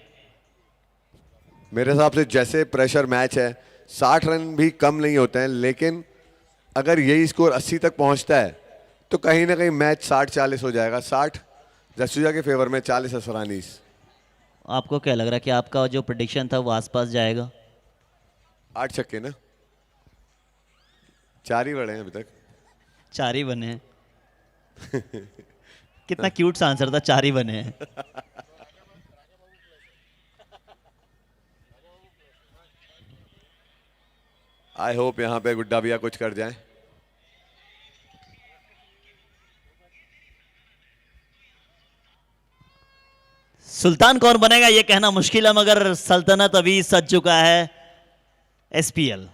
मेरे हिसाब से जैसे प्रेशर मैच है 60 रन भी कम नहीं होते हैं, लेकिन अगर यही स्कोर 80 तक पहुंचता है तो कहीं ना कहीं मैच 60-40 हो जाएगा। 60 जसूजा के फेवर में, 40 असरानीस। आपको क्या लग रहा है कि आपका जो प्रेडिक्शन था वो आसपास जाएगा? 8 छक्के ना, 4 ही बड़े हैं अभी तक। 4 ही बने हैं। कितना क्यूट सा आंसर था, 4 ही बने हैं। आई होप यहां पे गुड्डा भैया कुछ कर जाएं। सुल्तान कौन बनेगा ये कहना मुश्किल है, मगर सल्तनत अभी सज चुका है। एसपीएल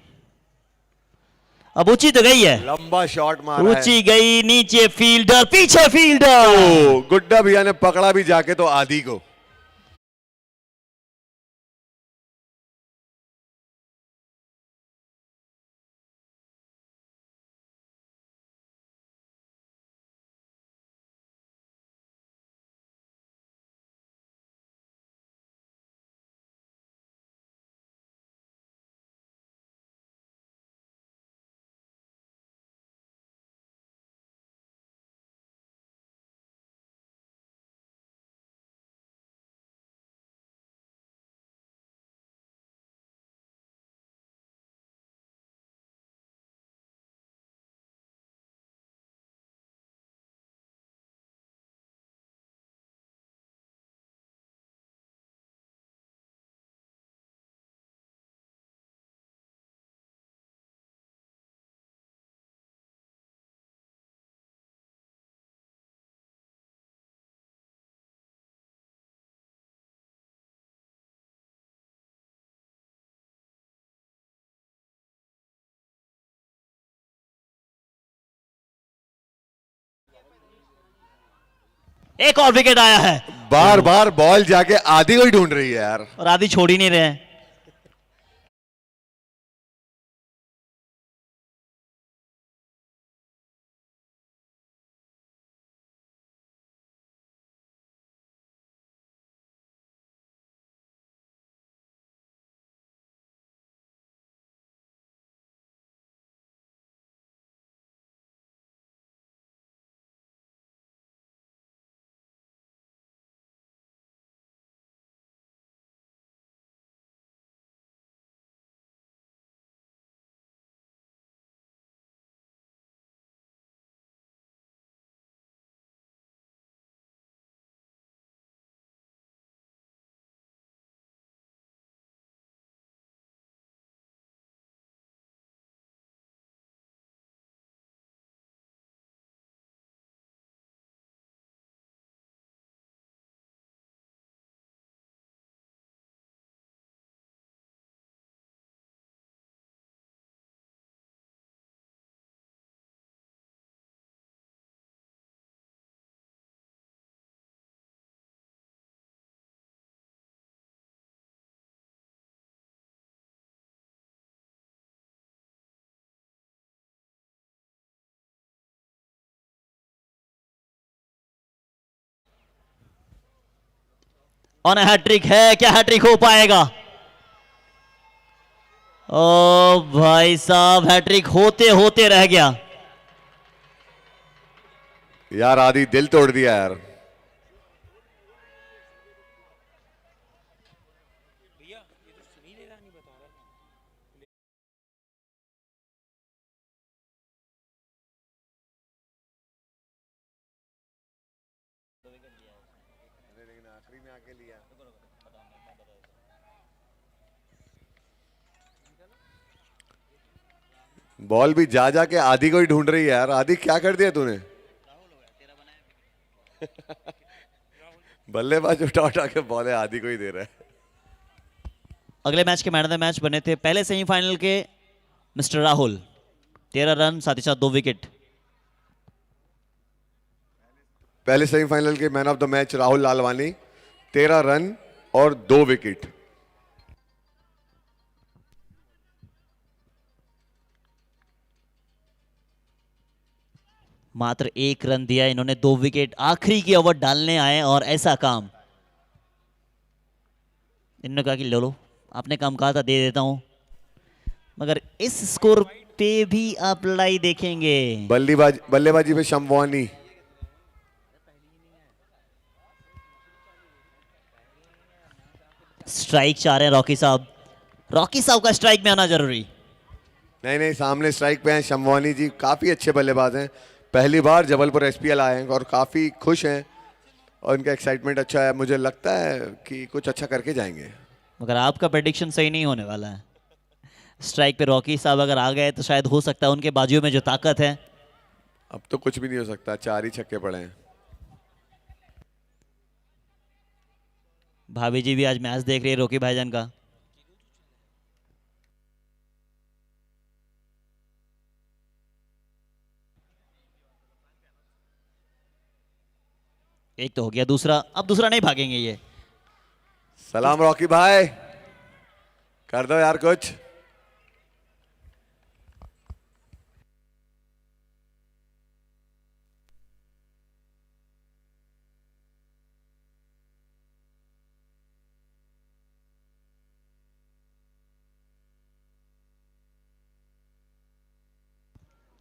अब ऊंची तो गई है, लंबा शॉट मारा है। ऊंची गई, नीचे फील्डर, पीछे फील्डर। ओ, गुड्डा भैया ने पकड़ा भी जाके तो आदि को। एक और विकेट आया है बार बार बॉल जाके आदि को ही ढूंढ रही है यार। और आदि छोड़ ही नहीं रहे हैं। ऑन हैट्रिक है, क्या हैट्रिक हो पाएगा? ओ भाई साहब, हैट्रिक होते होते रह गया यार। आदि दिल तोड़ दिया यार। भैया ये तो सुनील ईरानी बता रहा था। लेकिन आखिरी में आके लिया। बॉल भी जा जाके आदि को ही ढूंढ रही है यार। आदि क्या कर दिया तूने? बल्लेबाज उठा उठा के बॉल है आदि को ही दे रहा है। अगले मैच के मैन ऑफ द मैच बने थे पहले सेमीफाइनल के मिस्टर राहुल, 13 रन साथ ही साथ 2 विकेट। पहले सेमीफाइनल के man of the match Rahul Lalwani, 13 run और 2 विकेट। मात्र 1 रन दिया इन्होंने, 2 विकेट, आखिरी की ओवर डालने आए और ऐसा काम। इन्होंने कहा कि लो लो, आपने काम कहा था, दे देता हूं। मगर इस स्कोर पे भी आप लड़ाई देखेंगे। बल्लेबाजी पे शम्वानी। स्ट्राइक चाह रहे हैं रॉकी साहब। रॉकी साहब का स्ट्राइक में आना जरूरी। नहीं नहीं, सामने स्ट्राइक पे हैं शम्वानी जी, काफी अच्छे बल्लेबाज हैं, पहली बार जबलपुर एसपीएल आए हैं और काफी खुश हैं और इनका एक्साइटमेंट अच्छा है। मुझे लगता है कि कुछ अच्छा करके जाएंगे। मगर आपका प्रेडिक्शन सही नहीं होने वाला है। स्ट्राइक पे रॉकी साहब अगर आ गए तो शायद हो सकता है उनके बाजुओं में जो ताकत है। अब तो कुछ भी नहीं हो सकता, 4 ही छक्के पड़े हैं। भाभी जी भी आज मैच देख रही है रॉकी भाईजान का। एक तो हो गया, दूसरा, अब दूसरा नहीं भागेंगे ये। सलाम रॉकी भाई, कर दो यार कुछ।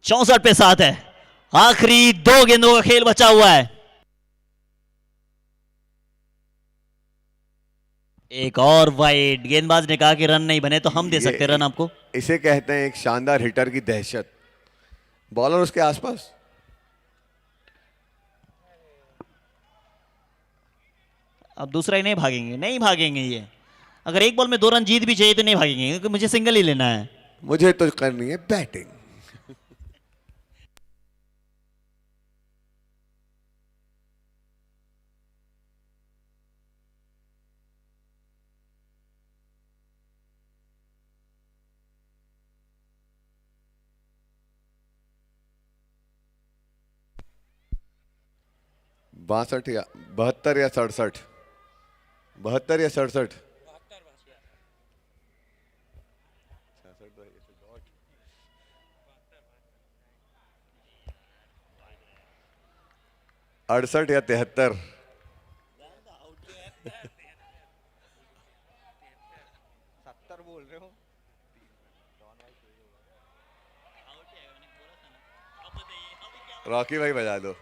चौसठ पे 7 है, आखिरी 2 गेंदों का खेल बचा हुआ है। एक और वाइड, गेंदबाज ने कहा कि रन नहीं बने तो हम दे सकते रन आपको। इसे कहते हैं एक शानदार हिटर की दहशत, बॉलर उसके आसपास। अब दूसरा ही नहीं भागेंगे, नहीं भागेंगे ये। अगर एक बॉल में 2 रन जीत भी चाहिए तो नहीं भागेंगे, क्योंकि मुझे सिंगल ही लेना है। मुझे तो करनी है बैटिंग। बासठ या 72 या 67, 72 या 67। 68 या 73। रॉकी भाई बजा दो।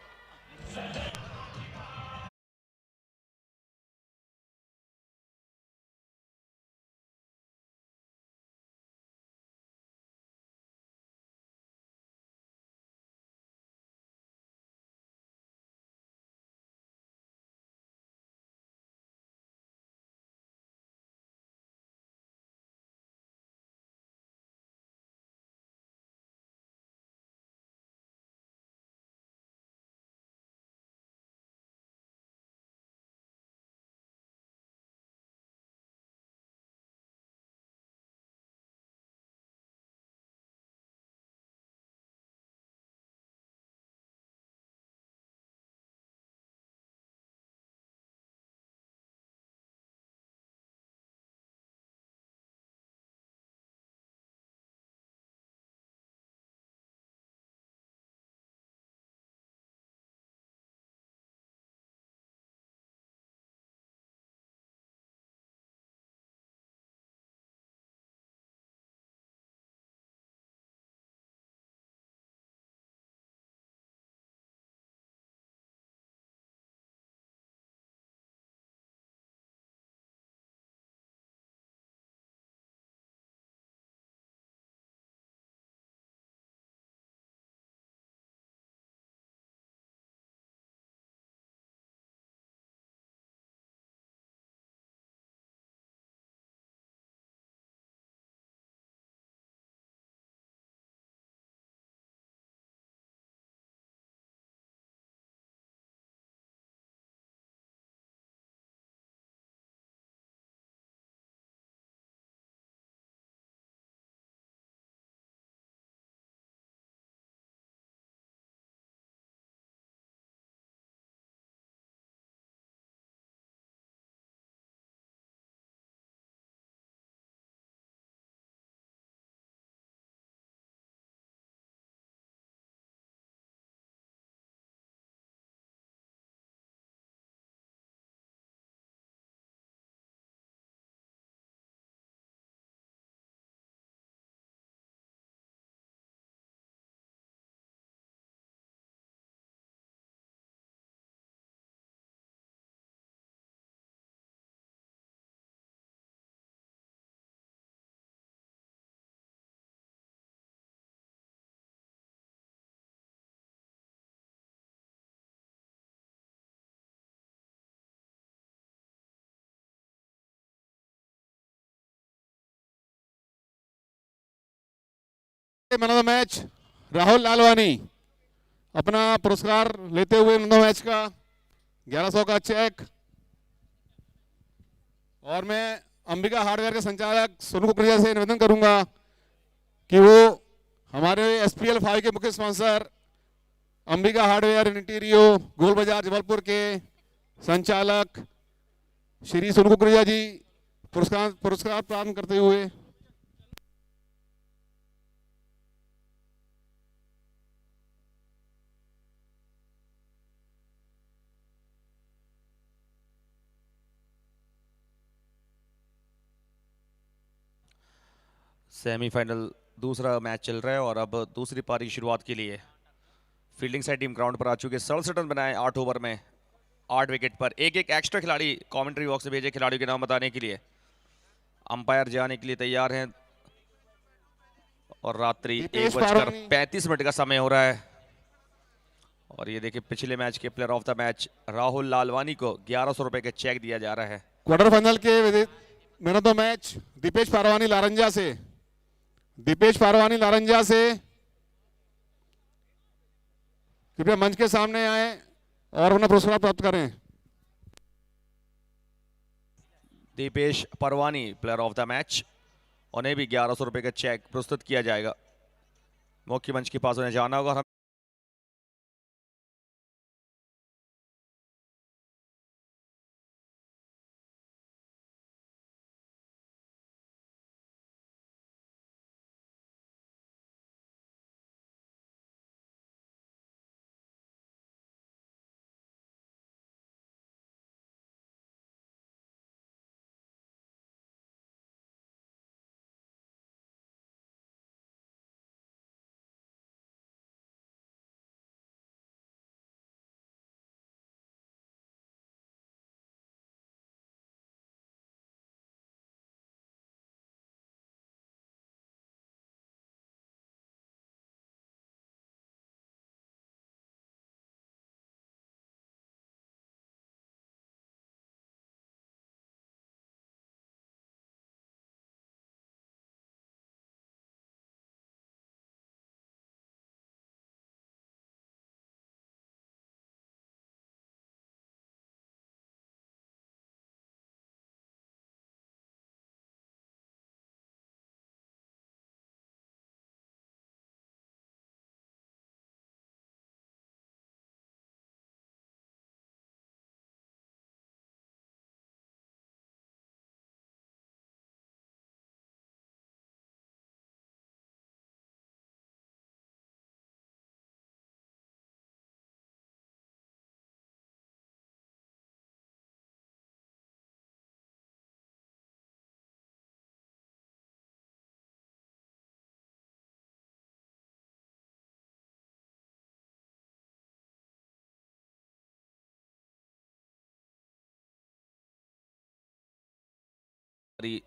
Man of the match Rahul Lalwani अपना पुरस्कार लेते हुए मैन ऑफ द मैच का 1100 का चेक। और मैं अंबिका हार्डवेयर के संचालक सोनू कुकरेजा से निवेदन करूंगा कि वो हमारे SPL 5 के मुख्य स्पॉन्सर अंबिका हार्डवेयर इंटीरियो गोल बाजार जबलपुर के संचालक श्री सोनू कुकरेजा जी पुरस्कार प्राप्त करते हुए सेमीफाइनल दूसरा मैच चल रहा है और अब दूसरी पारी की शुरुआत के लिए फील्डिंग साइड टीम ग्राउंड पर आ चुके। 67 रन बनाए 8 ओवर में 8 विकेट पर। एक एक्स्ट्रा खिलाड़ी कमेंट्री बॉक्स से भेजे खिलाड़ियों के नाम बताने के लिए। अंपायर जाने के लिए तैयार हैं और रात्रि 1:35 का समय हो रहा है। और ये देखिए पिछले मैच के player of the match Rahul Lalwani को 1100 रुपए का चेक दिया जा रहा है। क्वार्टर फाइनल के man of the match Deepesh Parwani Laranja से कृपया मंच के सामने आए और अपना पुरस्कार प्राप्त करें। Deepesh Parwani player of the match, उन्हें भी 1100 रुपए का चेक प्रस्तुत किया जाएगा। मुख्य मंच के पास उन्हें जाना होगा।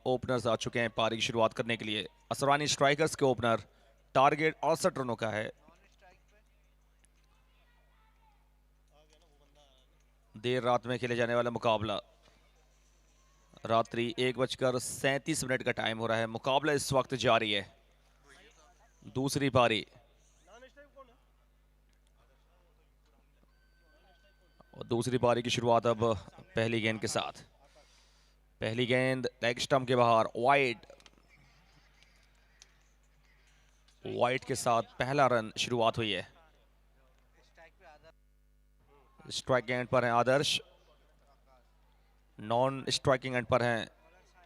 ओपनर्स आ चुके हैं पारी की शुरुआत करने के लिए। असरानी स्ट्राइकर्स के ओपनर, टारगेट 68 रनों का है। देर रात में खेले जाने वाला मुकाबला, रात्रि 1:37 का टाइम हो रहा है। मुकाबला इस वक्त जारी है। दूसरी पारी और दूसरी पारी की शुरुआत अब पहली गेंद के साथ। पहली गेंद लेग स्टंप के बाहर, वाइड के साथ पहला रन शुरुआत हुई है। स्ट्राइक एंड पर है आदर्श, नॉन स्ट्राइकिंग एंड पर हैं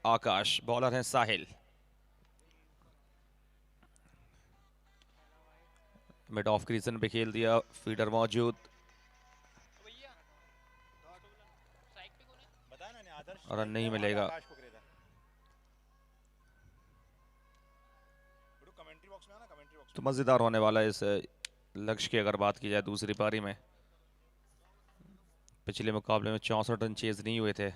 आकाश, बॉलर हैं साहिल। मिड ऑफ क्रीजन पे खेल दिया, फीडर मौजूद, रन नहीं मिलेगा। तो मजेदार होने वाला है इस लक्ष्य की अगर बात की जाए दूसरी पारी में। पिछले मुकाबले में 64 रन चेज नहीं हुए थे,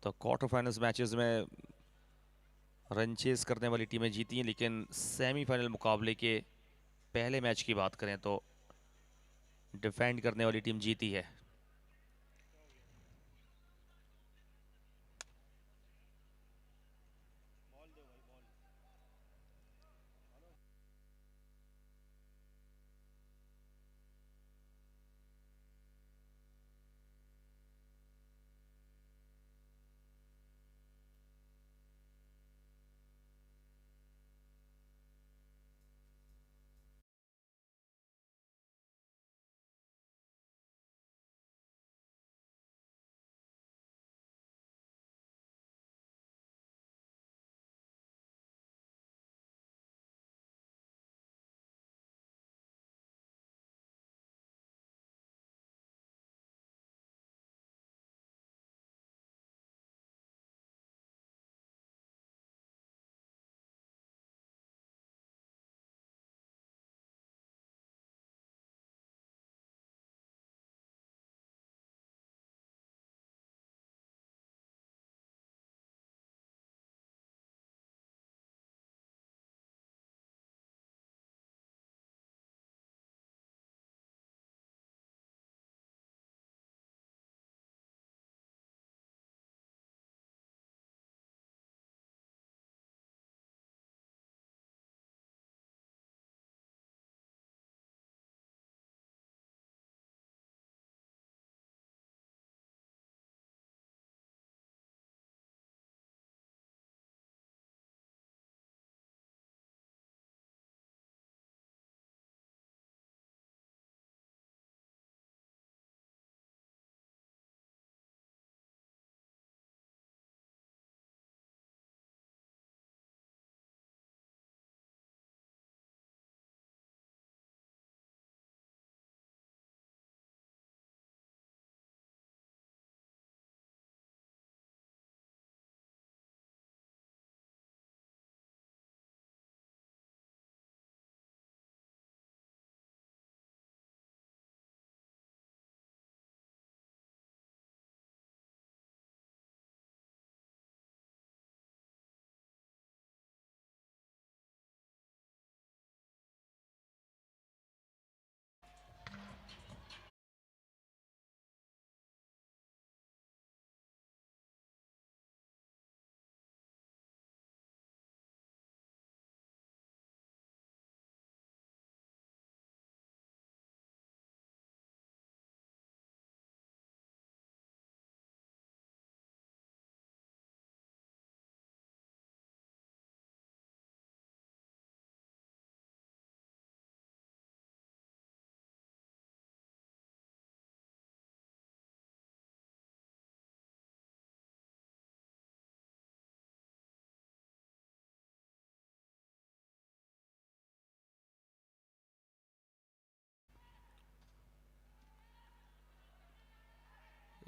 तो क्वार्टर फाइनल्स मैचेस में रन चेज करने वाली टीमें जीती हैं, लेकिन सेमीफाइनल मुकाबले के पहले मैच की बात करें तो डिफेंड करने वाली टीम जीती है।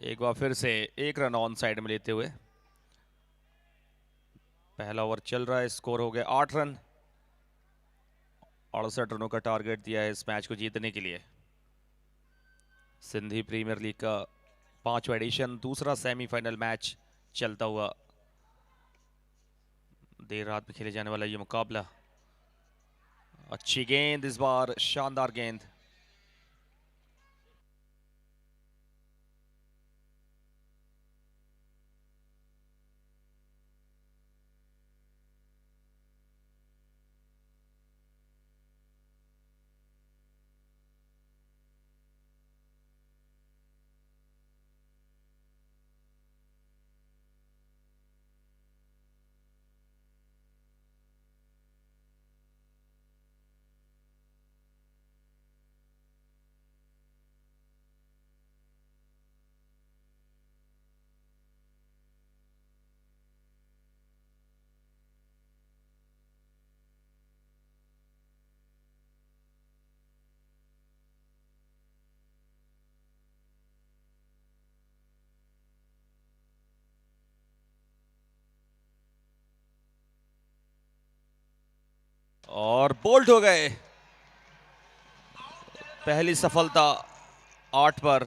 एक बार फिर से 1 रन ऑन साइड में लेते हुए पहला ओवर चल रहा है, स्कोर हो गया 8 रन। 68 रनों का टारगेट दिया है इस मैच को जीतने के लिए। सिंधी प्रीमियर लीग का 5वां एडिशन, दूसरा सेमीफाइनल मैच चलता हुआ देर रात में खेले जाने वाला ये मुकाबला। अच्छी गेंद इस बार, शानदार गेंद। और बोल्ड हो गए। पहली सफलता 8 पर।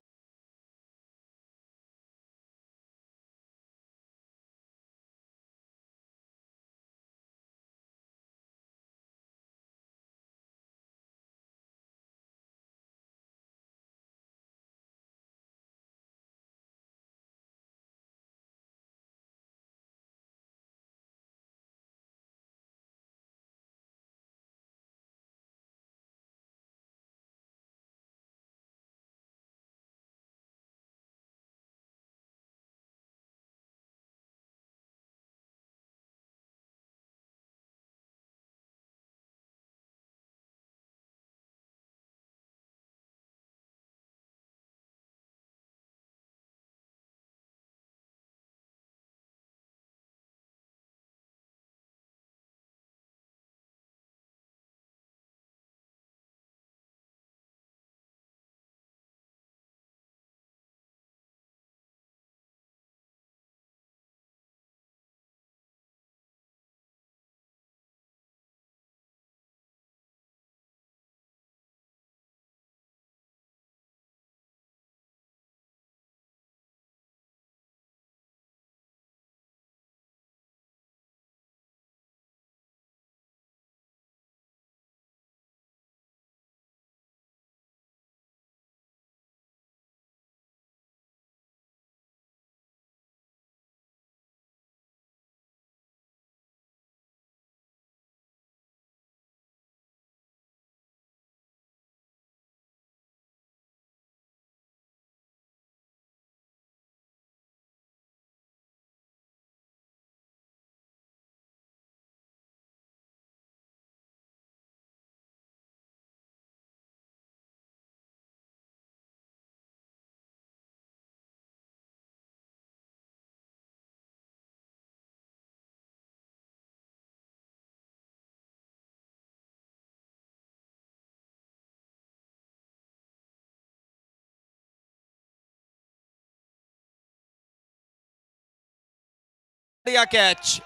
बढ़िया कैच,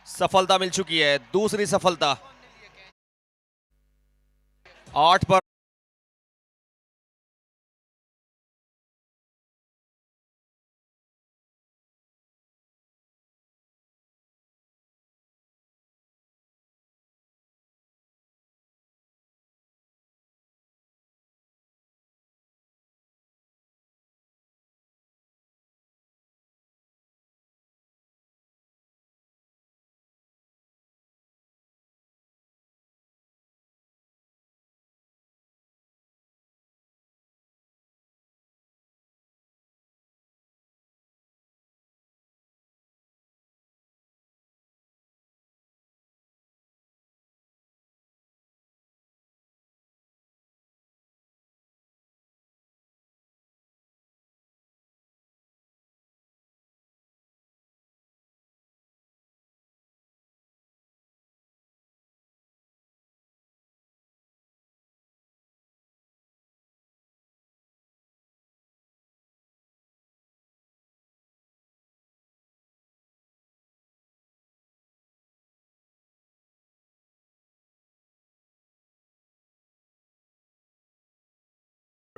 सफलता मिल चुकी है, दूसरी सफलता। 8 पर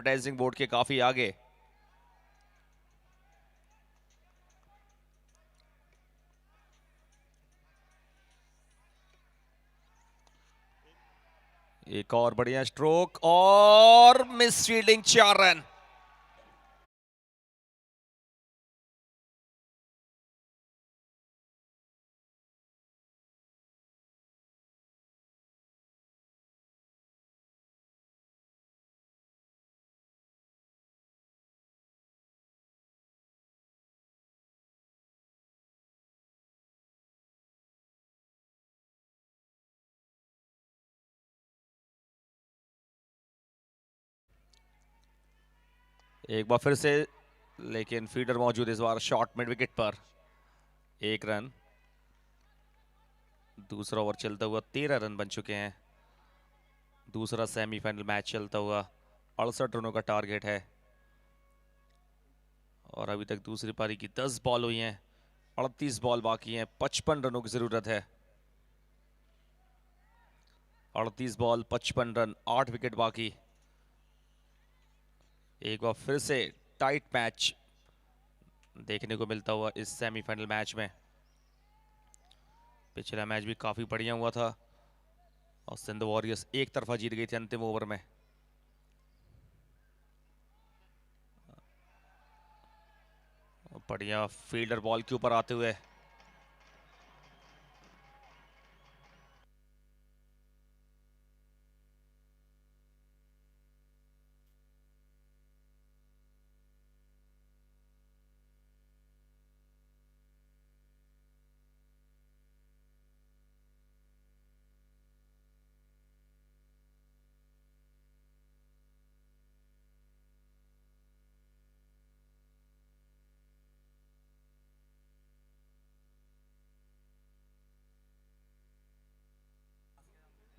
एडवर्टाइजिंग बोर्ड के काफी आगे। एक और बढ़िया स्ट्रोक और मिस फील्डिंग, 4 रन। एक बार फिर से, लेकिन फीडर मौजूद इस बार शॉर्ट मिड विकेट पर। 1 रन। दूसरा ओवर चलता हुआ 13 रन बन चुके हैं। दूसरा सेमीफाइनल मैच चलता हुआ 68 रनों का टारगेट है और अभी तक दूसरी पारी की 10 बॉल हुई हैं, 38 बॉल बाकी हैं, 55 रनों की जरूरत है। 38 बॉल 55 रन, 8 विकेट बाकी। एक बार फिर से टाइट मैच देखने को मिलता हुआ इस सेमीफाइनल मैच में। पिछला मैच भी काफी बढ़िया हुआ था और सिंध वॉरियर्स एक तरफा जीत गई थी अंतिम ओवर में। बढ़िया फील्डर बॉल के ऊपर आते हुए।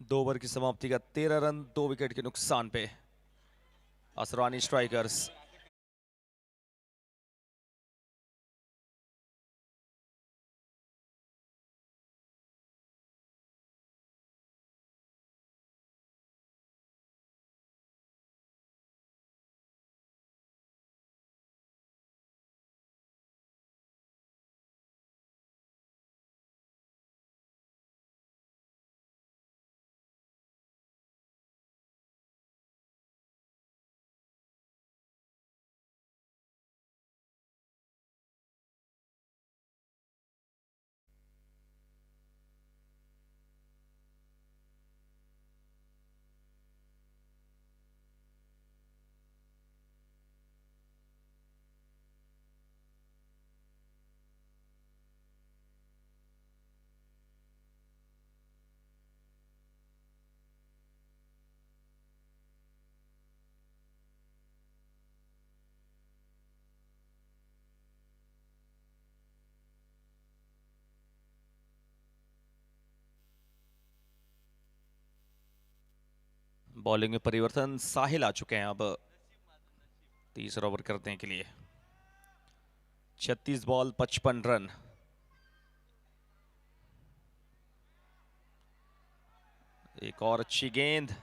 दो ओवर की समाप्ति का 13 रन 2 विकेट के नुकसान पे असरानी स्ट्राइकर्स। बॉलिंग में परिवर्तन, साहिल आ चुके हैं अब तीसरा ओवर करने के लिए। 36 बॉल 55 रन। एक और अच्छी गेंद।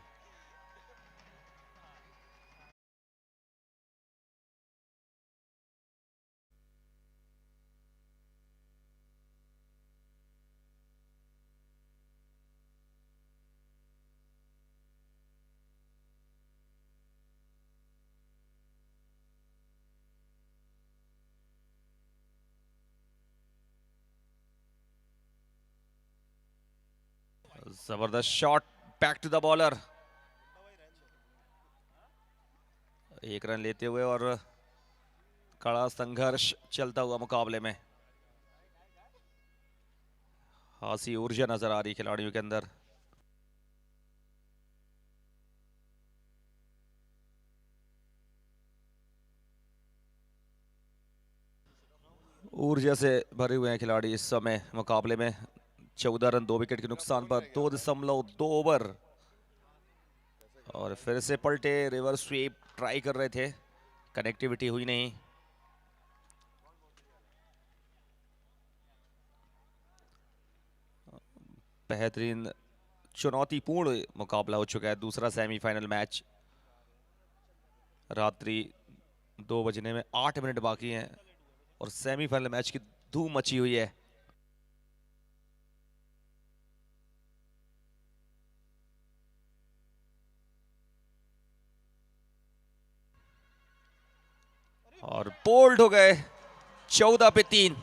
जबरदस्त shot, back to the bowler. 1 run लेते हुए और कड़ा संघर्ष चलता हुआ मुकाबले में। खासी ऊर्जा नजर आ रही खिलाड़ियों के अंदर। ऊर्जा से भरे हुए हैं खिलाड़ी इस समय मुकाबले में। 14 रन 2 विकेट के नुकसान पर 2.2 ओवर और फिर से पलटे। रिवर्स स्वीप ट्राई कर रहे थे, कनेक्टिविटी हुई नहीं। बेहतरीन चुनौतीपूर्ण मुकाबला हो चुका है दूसरा सेमीफाइनल मैच। रात्रि 2 बजने में 8 मिनट बाकी हैं और सेमीफाइनल मैच की धूम मची हुई है। और बोल्ड हो गए 14 पे 3।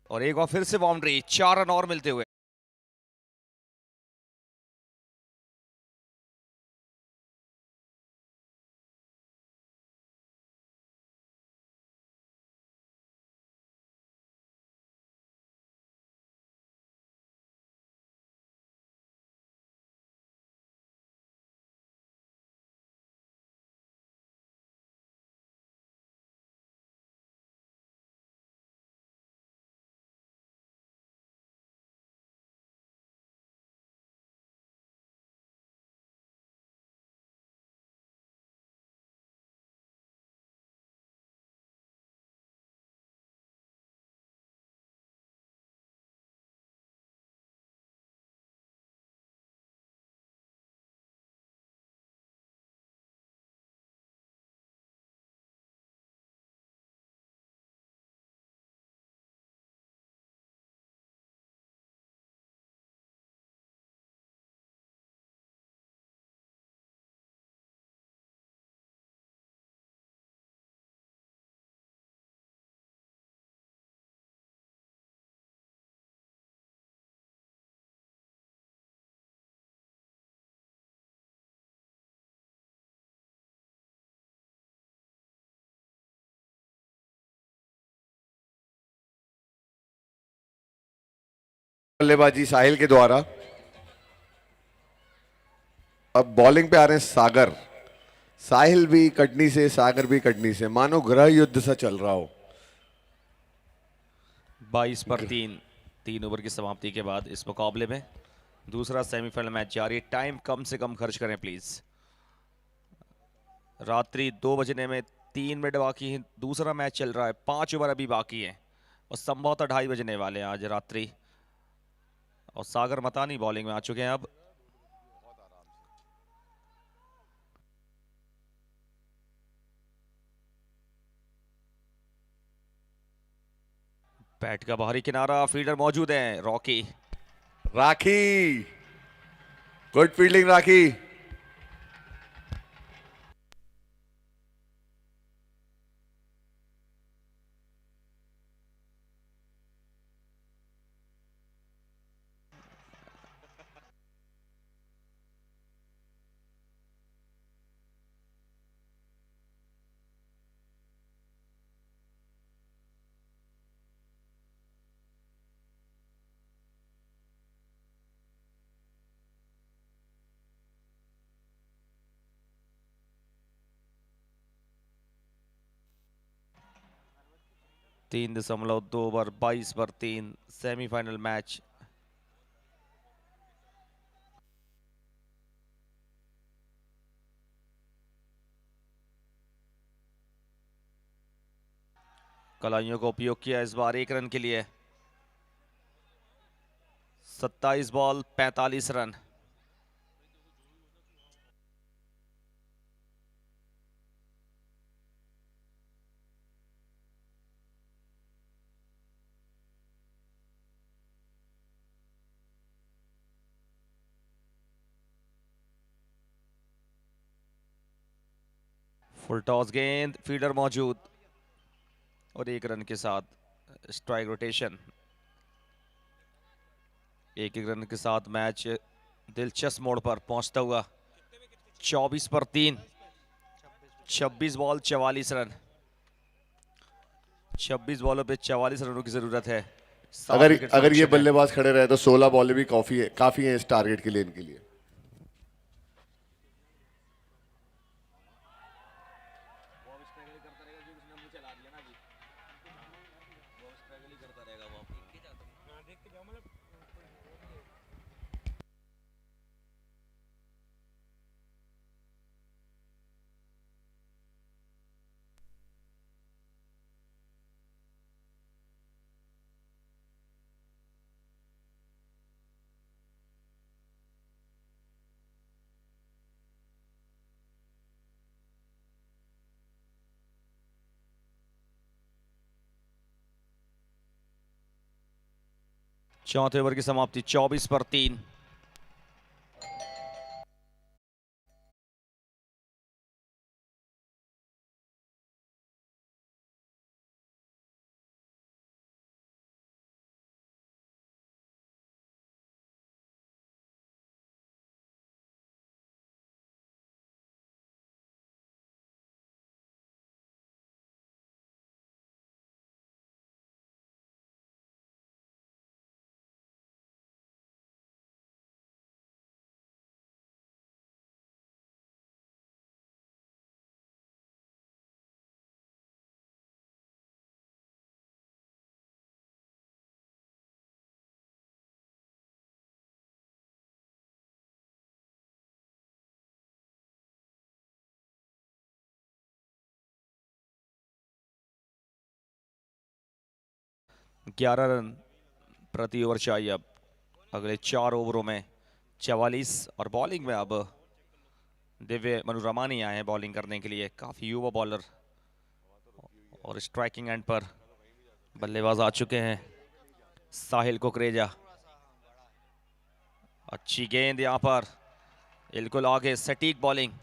और एक बार फिर से बाउंड्री, 4 रन और मिलते हुए। बल्लेबाजी साहिल के द्वारा। अब बॉलिंग पे आ रहे हैं सागर। साहिल भी कटनी से, सागर भी कटनी से, मानो गृह युद्ध सा चल रहा हो। 22 पर 3। 3 ओवर की समाप्ति के बाद इस मुकाबले में दूसरा सेमीफाइनल मैच जारी। टाइम कम से कम खर्च करें प्लीज। रात्रि 2 बजने में 3 मिनट बाकी है। दूसरा मैच चल रहा है, 5 ओवर अभी बाकी है और संभवतः 2:30 बजने वाले हैं आज रात्रि। और सागर मतानी बॉलिंग में आ चुके हैं अब। बैट का बाहरी किनारा, फील्डर मौजूद है रॉकी। राखी, गुड फील्डिंग राखी। तीन 3.2 ओवर 22 पर 3 सेमीफाइनल मैच। कलाइयों का उपयोग किया इस बार 1 रन के लिए। 27 बॉल 45 रन। फुल टॉस गेंद, फील्डर मौजूद और 1 रन के साथ स्ट्राइक रोटेशन। 1 रन के साथ मैच दिलचस्प मोड़ पर पहुंचता हुआ। 24 पर 3, 26 बॉल 44 रन। 26 बॉलों पे 44 रनों की जरूरत है। 7 अगर विकेट अगर ये संरक्षण है। बल्लेबाज खड़े रहे तो 16 बॉलें भी काफी है इस टारगेट के लिए, इनके लिए। चौथे ओवर की समाप्ति 24 पर 3। ग्यारह रन प्रति ओवर चाहिए अब अगले 4 ओवरों में। 44 और बॉलिंग में अब दिव्य मनुरमानी आए हैं बॉलिंग करने के लिए। काफी युवा बॉलर और स्ट्राइकिंग एंड पर बल्लेबाज आ चुके हैं। साहिल कुकरेजा, अच्छी गेंद यहां पर, बिल्कुल आगे सटीक बॉलिंग।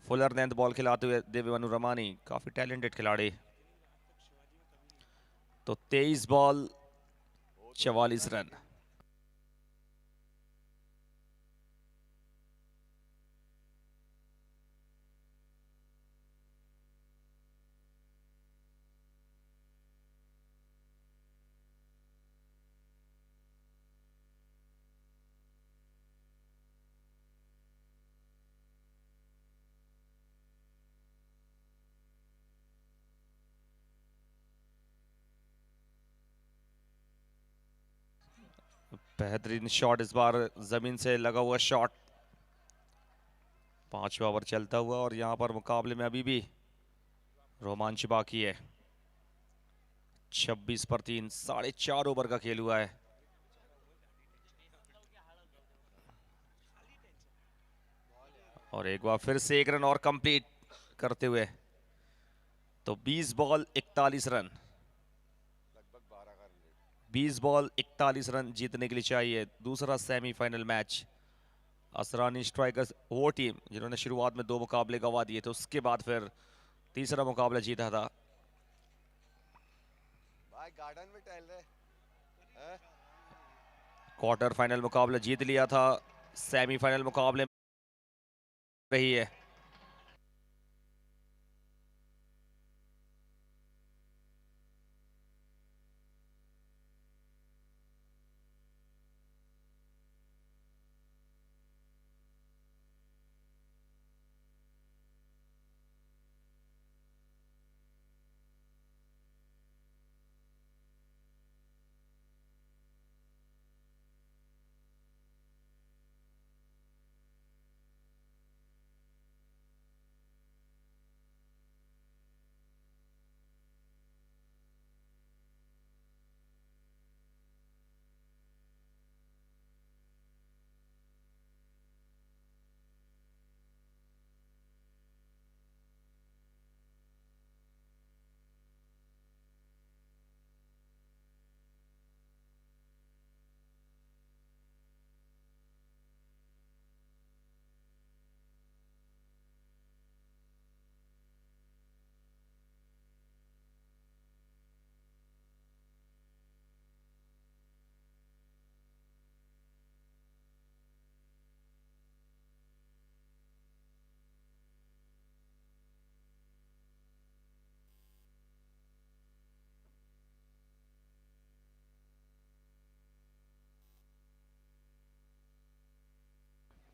फुलर लेंथ बॉल खिलाते हुए दिव्य मनुरमानी, काफी टैलेंटेड खिलाड़ी। तो 23 बॉल 44 रन। बेहतरीन शॉट इस बार जमीन से लगा हुआ शॉट। 5वां ओवर चलता हुआ और यहां पर मुकाबले में अभी भी रोमांच बाकी है। 26 पर 3, 4.5 ओवर का खेल हुआ है। और एक बार फिर से 1 रन और कंप्लीट करते हुए तो 20 बॉल 41 रन, 20 बॉल 41 रन जीतने के लिए चाहिए दूसरा सेमीफाइनल मैच। असरानी स्ट्राइकर्स वो टीम जिन्होंने शुरुआत में 2 मुकाबले गंवा दिए थे, उसके बाद फिर तीसरा मुकाबला जीता था। भाई गार्डन में टहल रहे हैं? क्वार्टर फाइनल मुकाबला जीत लिया था, सेमीफाइनल मुकाबले में रही है।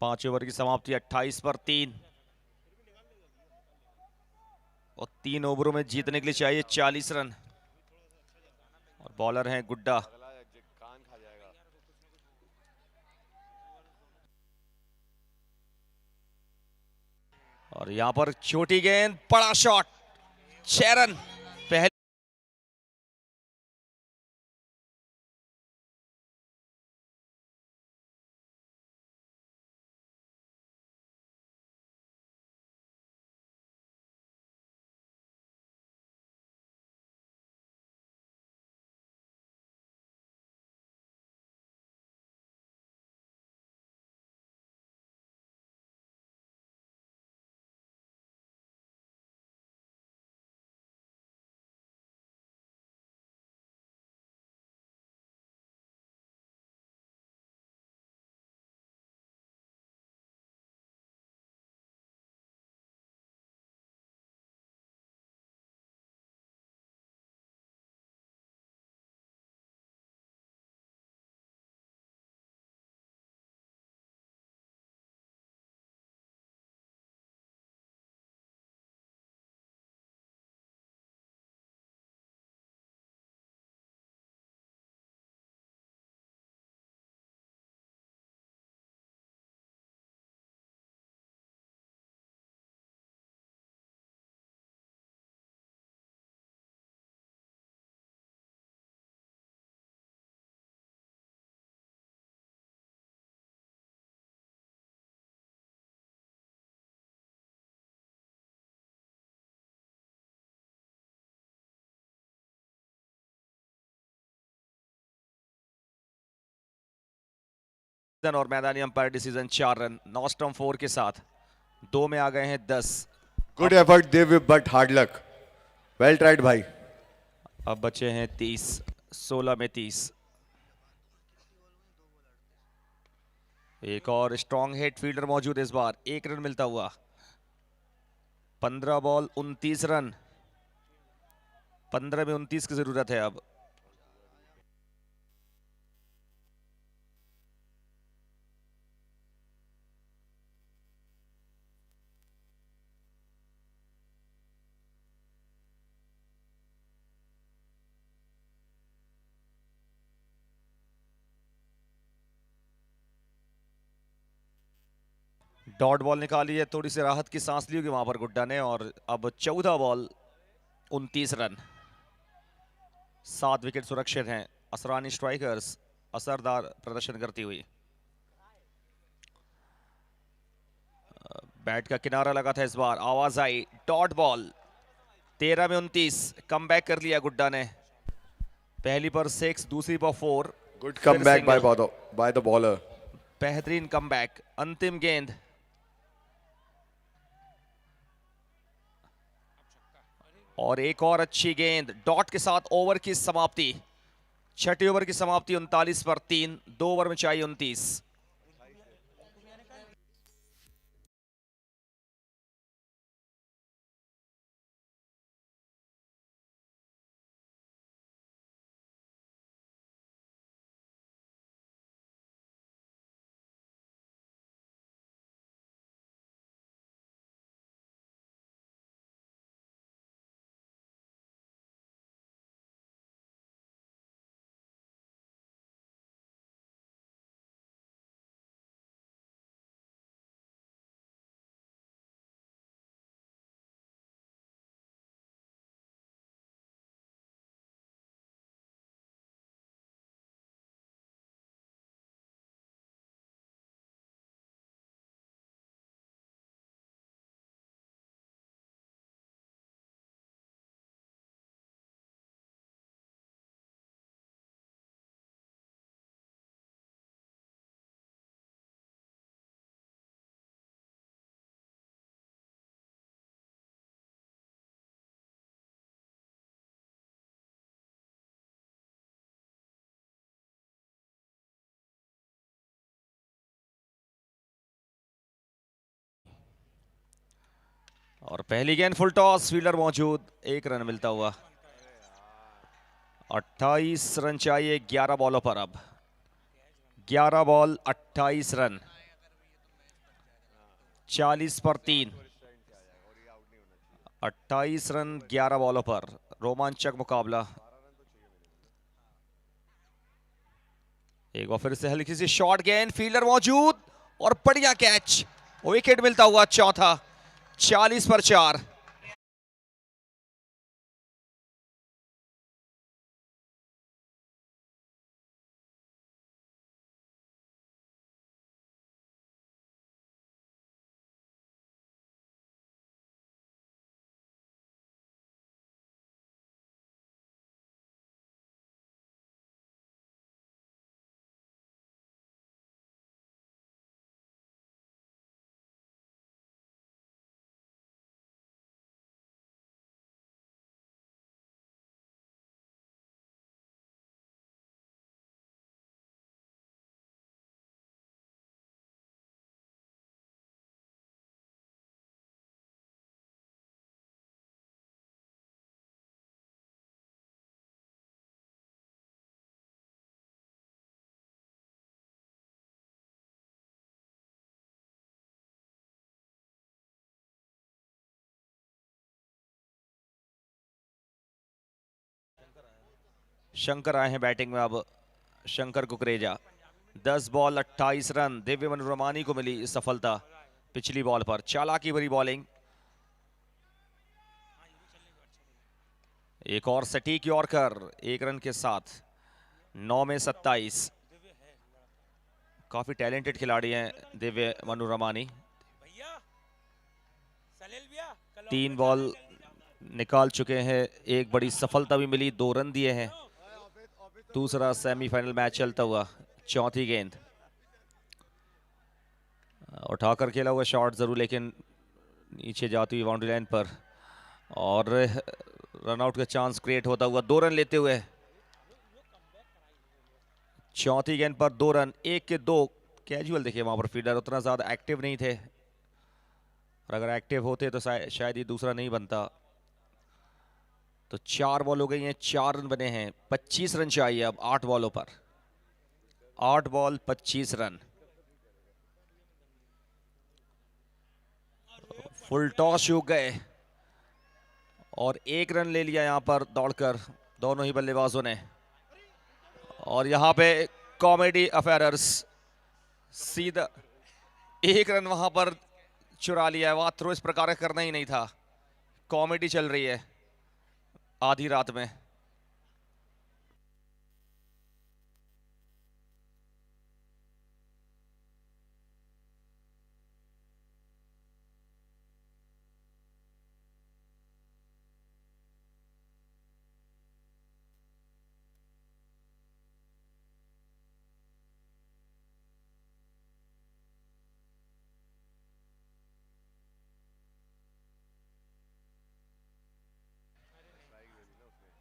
पांच ओवर की समाप्ति 28 पर 3 और 3 ओवरों में जीतने के लिए चाहिए 40 रन। और बॉलर हैं गुड्डा। कान खा जाएगा। और यहां पर छोटी गेंद, बड़ा शॉट, 6 रन। पहले और मैदानी अंपायर डिसीजन 4 रन, नॉस्टम 4 के साथ 2 में आ गए हैं 10। Good effort Dev but hard luck. Well tried भाई। अब बचे हैं 30, 16 में 30। एक और स्ट्रॉन्ग हेड फील्डर मौजूद इस बार, 1 रन मिलता हुआ। 15 बॉल 29 रन, 15 में 29 की जरूरत है अब। डॉट बॉल निकाली है, थोड़ी सी राहत की सांस ली होगी वहां पर गुड्डा ने। और अब 14 बॉल 29 रन, 7 विकेट सुरक्षित हैं। असरानी स्ट्राइकर्स असरदार प्रदर्शन करती हुई। बैट का किनारा लगा था इस बार, आवाज आई, डॉट बॉल। 13 में 29, कम बैक कर लिया गुड्डा ने। पहली पर 6, दूसरी पर 4। Good come back by the bowler. बेहतरीन कम बैक। अंतिम गेंद, और एक और अच्छी गेंद, डॉट के साथ ओवर की समाप्ति। छठे ओवर की समाप्ति 39 पर 3, 2 ओवर में चाहिए 29। और पहली गेंद फुल टॉस, फील्डर मौजूद, 1 रन मिलता हुआ। 28 रन चाहिए 11 बॉलों पर। अब 11 बॉल 28 रन, 40 पर 3। 28 रन 11 बॉलों पर, रोमांचक मुकाबला। एक बार फिर से हल्की सी शॉर्ट गेंद, फील्डर मौजूद और बढ़िया कैच, विकेट मिलता हुआ चौथा। 40 पर 4। शंकर आए हैं बैटिंग में। अब शंकर कुकरेजा, 10 बॉल 28 रन। दिव्य मनोरमानी को मिली सफलता पिछली बॉल पर, चालाकी भरी बॉलिंग। एक और सटीक यॉर्कर 1 रन के साथ, 9 में 27। काफी टैलेंटेड खिलाड़ी हैं दिव्य मनोरमानी। 3 बॉल निकाल चुके हैं, एक बड़ी सफलता भी मिली, 2 रन दिए हैं। दूसरा सेमीफाइनल मैच चलता हुआ। चौथी गेंद उठाकर खेला हुआ शॉट जरूर, लेकिन नीचे जाती हुई बाउंड्री लाइन पर, और रनआउट का चांस क्रिएट होता हुआ 2 रन लेते हुए। चौथी गेंद पर 2 रन, 1 के 2 कैजुअल। देखिए वहां पर फील्डर उतना ज्यादा एक्टिव नहीं थे, और अगर एक्टिव होते तो शायद ये दूसरा नहीं बनता। तो 4 बॉल हो गई हैं, 4 रन बने हैं। 25 रन चाहिए अब 8 बॉलों पर। 8 बॉल 25 रन। फुल टॉस चूक गए और 1 रन ले लिया यहां पर दौड़कर दोनों ही बल्लेबाजों ने। और यहां पे कॉमेडी अफेयर्स सीधा एक रन वहां पर चुरा लिया है। वहां थ्रो इस प्रकार का करना ही नहीं था। कॉमेडी चल रही है आधी रात में।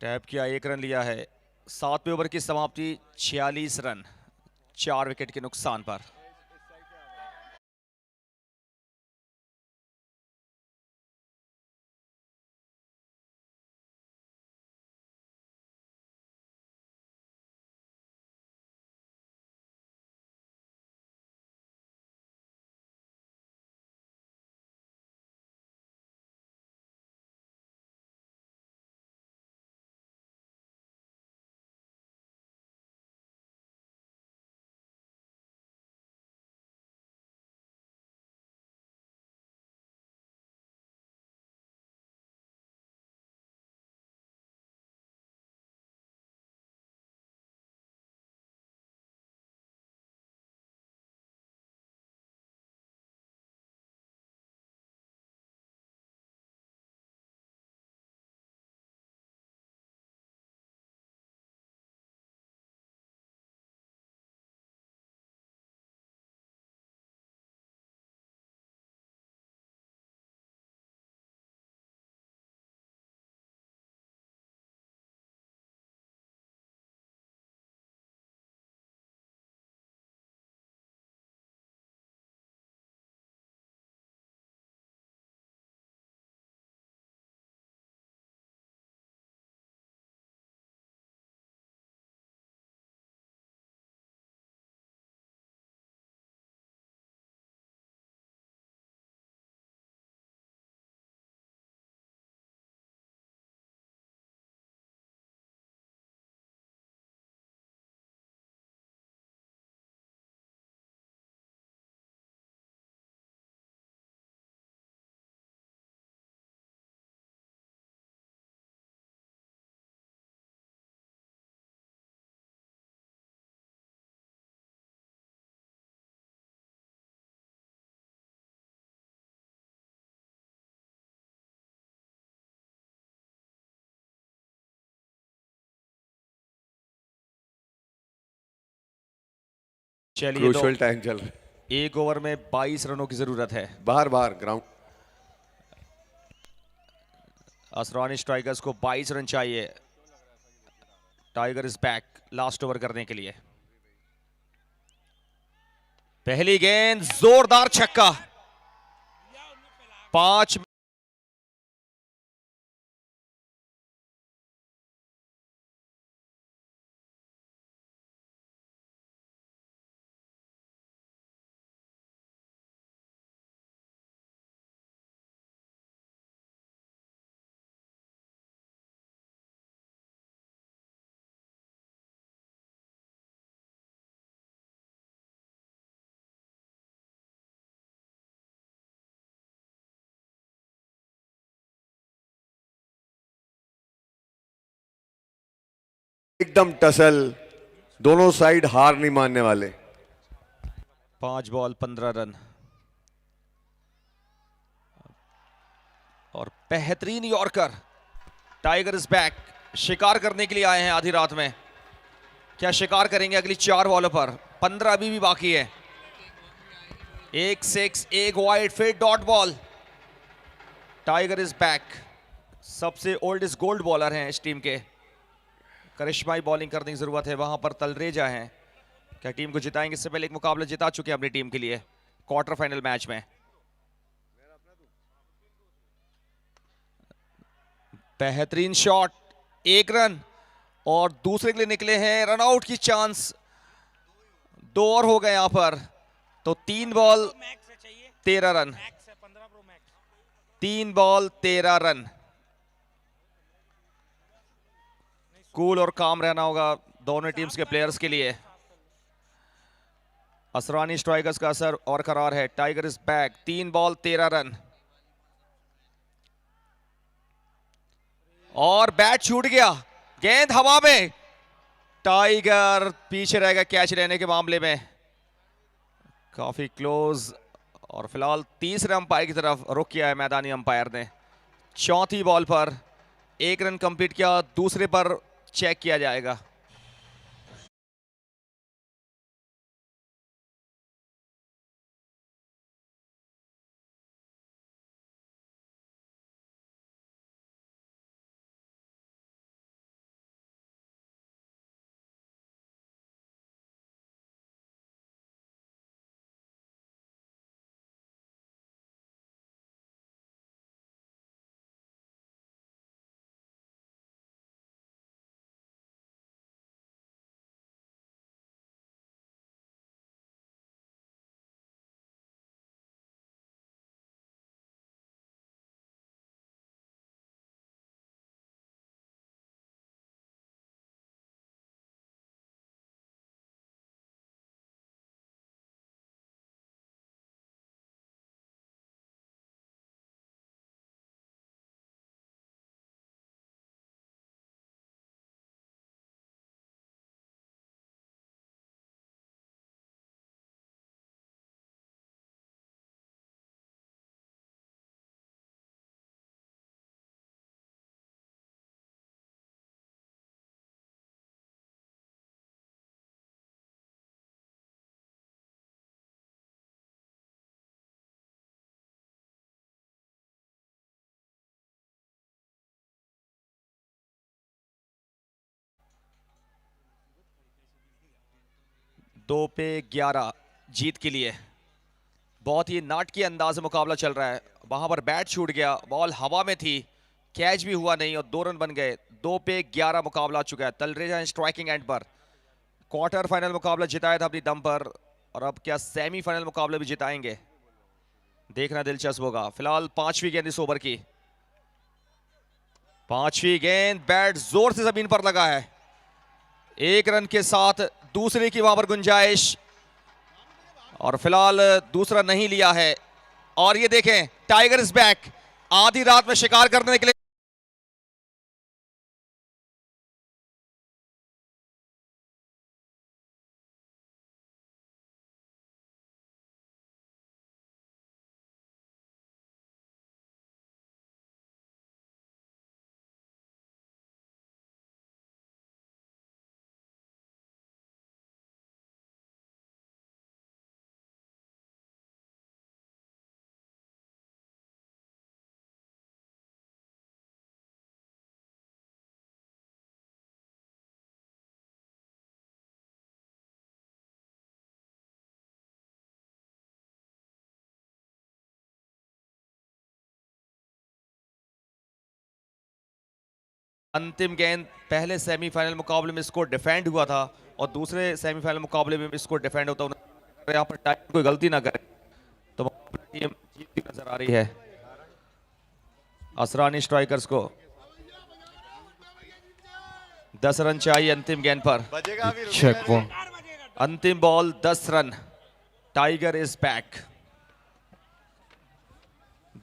टैप किया, 1 रन लिया है। 7वें ओवर की समाप्ति, 46 रन 4 विकेट के नुकसान पर। चलिए, तो क्रूशल टाइम चल रहा है। 1 ओवर में 22 रनों की जरूरत है। बाहर बाहर ग्राउंड। असरानी स्ट्राइकर्स को 22 रन चाहिए। Tiger is back last over करने के लिए। पहली गेंद, जोरदार छक्का। 5 एकदम टसल, दोनों साइड हार नहीं मानने वाले। 5 बॉल 15 रन और बेहतरीन यॉर्कर। Tiger is back. शिकार करने के लिए आए हैं आधी रात में। क्या शिकार करेंगे अगली 4 बॉलों पर? 15 अभी भी बाकी है। 1 6, 1 वाइड, फिर dot ball. Tiger is back. सबसे ओल्डेस्ट गोल्ड बॉलर हैं इस टीम के। करिश्माई बॉलिंग करने की जरूरत है। वहां पर तलरेजा हैं। क्या टीम को जिताएंगे? इससे पहले एक मुकाबला जिता चुके हैं अपनी टीम के लिए क्वार्टर फाइनल मैच में। बेहतरीन शॉट, 1 रन और दूसरे के लिए निकले हैं। रन आउट की चांस, 2 और हो गए यहां पर। तो 3 ball 13 run. 3 ball 13 run. Cool और काम रहना होगा दोनों टीम्स के प्लेयर्स के लिए। असरानी स्ट्राइकर्स का असर और करार है। Tiger is back. 3 ball 13 run और बैट छूट गया, गेंद हवा में। टाइगर पीछे रह गया कैच लेने के मामले में, काफी क्लोज। और फिलहाल तीसरे अंपायर की तरफ रुख किया है मैदानी अंपायर ने। चौथी बॉल पर 1 रन कंप्लीट किया, दूसरे पर चेक किया जाएगा। दो पे 11 जीत के लिए। बहुत ही नाटकीय अंदाज में मुकाबला चल रहा है। वहां पर बैट छूट गया, बॉल हवा में थी, कैच भी हुआ नहीं और 2 रन बन गए। 2 पे 11 मुकाबला चुका है। तलरेजा स्ट्राइकिंग एंड पर क्वार्टर फाइनल मुकाबला जिताया था अपनी दम पर, और अब क्या सेमीफाइनल मुकाबला भी जिताएंगे, देखना दिलचस्प होगा। फिलहाल 5वीं गेंद इस ओवर की। 5वीं गेंद, बैट जोर से जमीन पर लगा है। 1 रन के साथ दूसरे की वहां पर गुंजाइश, और फिलहाल दूसरा नहीं लिया है। और ये देखें, टाइगर इज बैक। आधी रात में शिकार करने के लिए अंतिम गेंद पहले सेमीफाइनल मुकाबले में स्कोर डिफेंड हुआ था, और दूसरे सेमीफाइनल मुकाबले में स्कोर डिफेंड होता है। यहाँ पर टाइगर कोई गलती ना करे तो टीम जीतती नजर आ रही है। असरानी स्ट्राइकर्स को 10 रन चाहिए अंतिम गेंद पर। चेक बॉल। अंतिम ball 10 run. Tiger is back.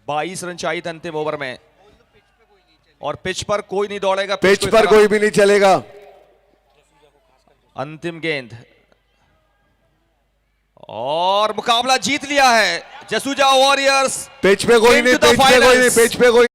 22 run चाहिए थे अंतिम ओवर में, और पिच पर कोई नहीं दौड़ेगा। पिच पर कोई भी नहीं चलेगा। अंतिम गेंद, और मुकाबला जीत लिया है जसूजा वॉरियर्स। पिच पे कोई नहीं, पिच पे कोई नहीं, पिच पे कोई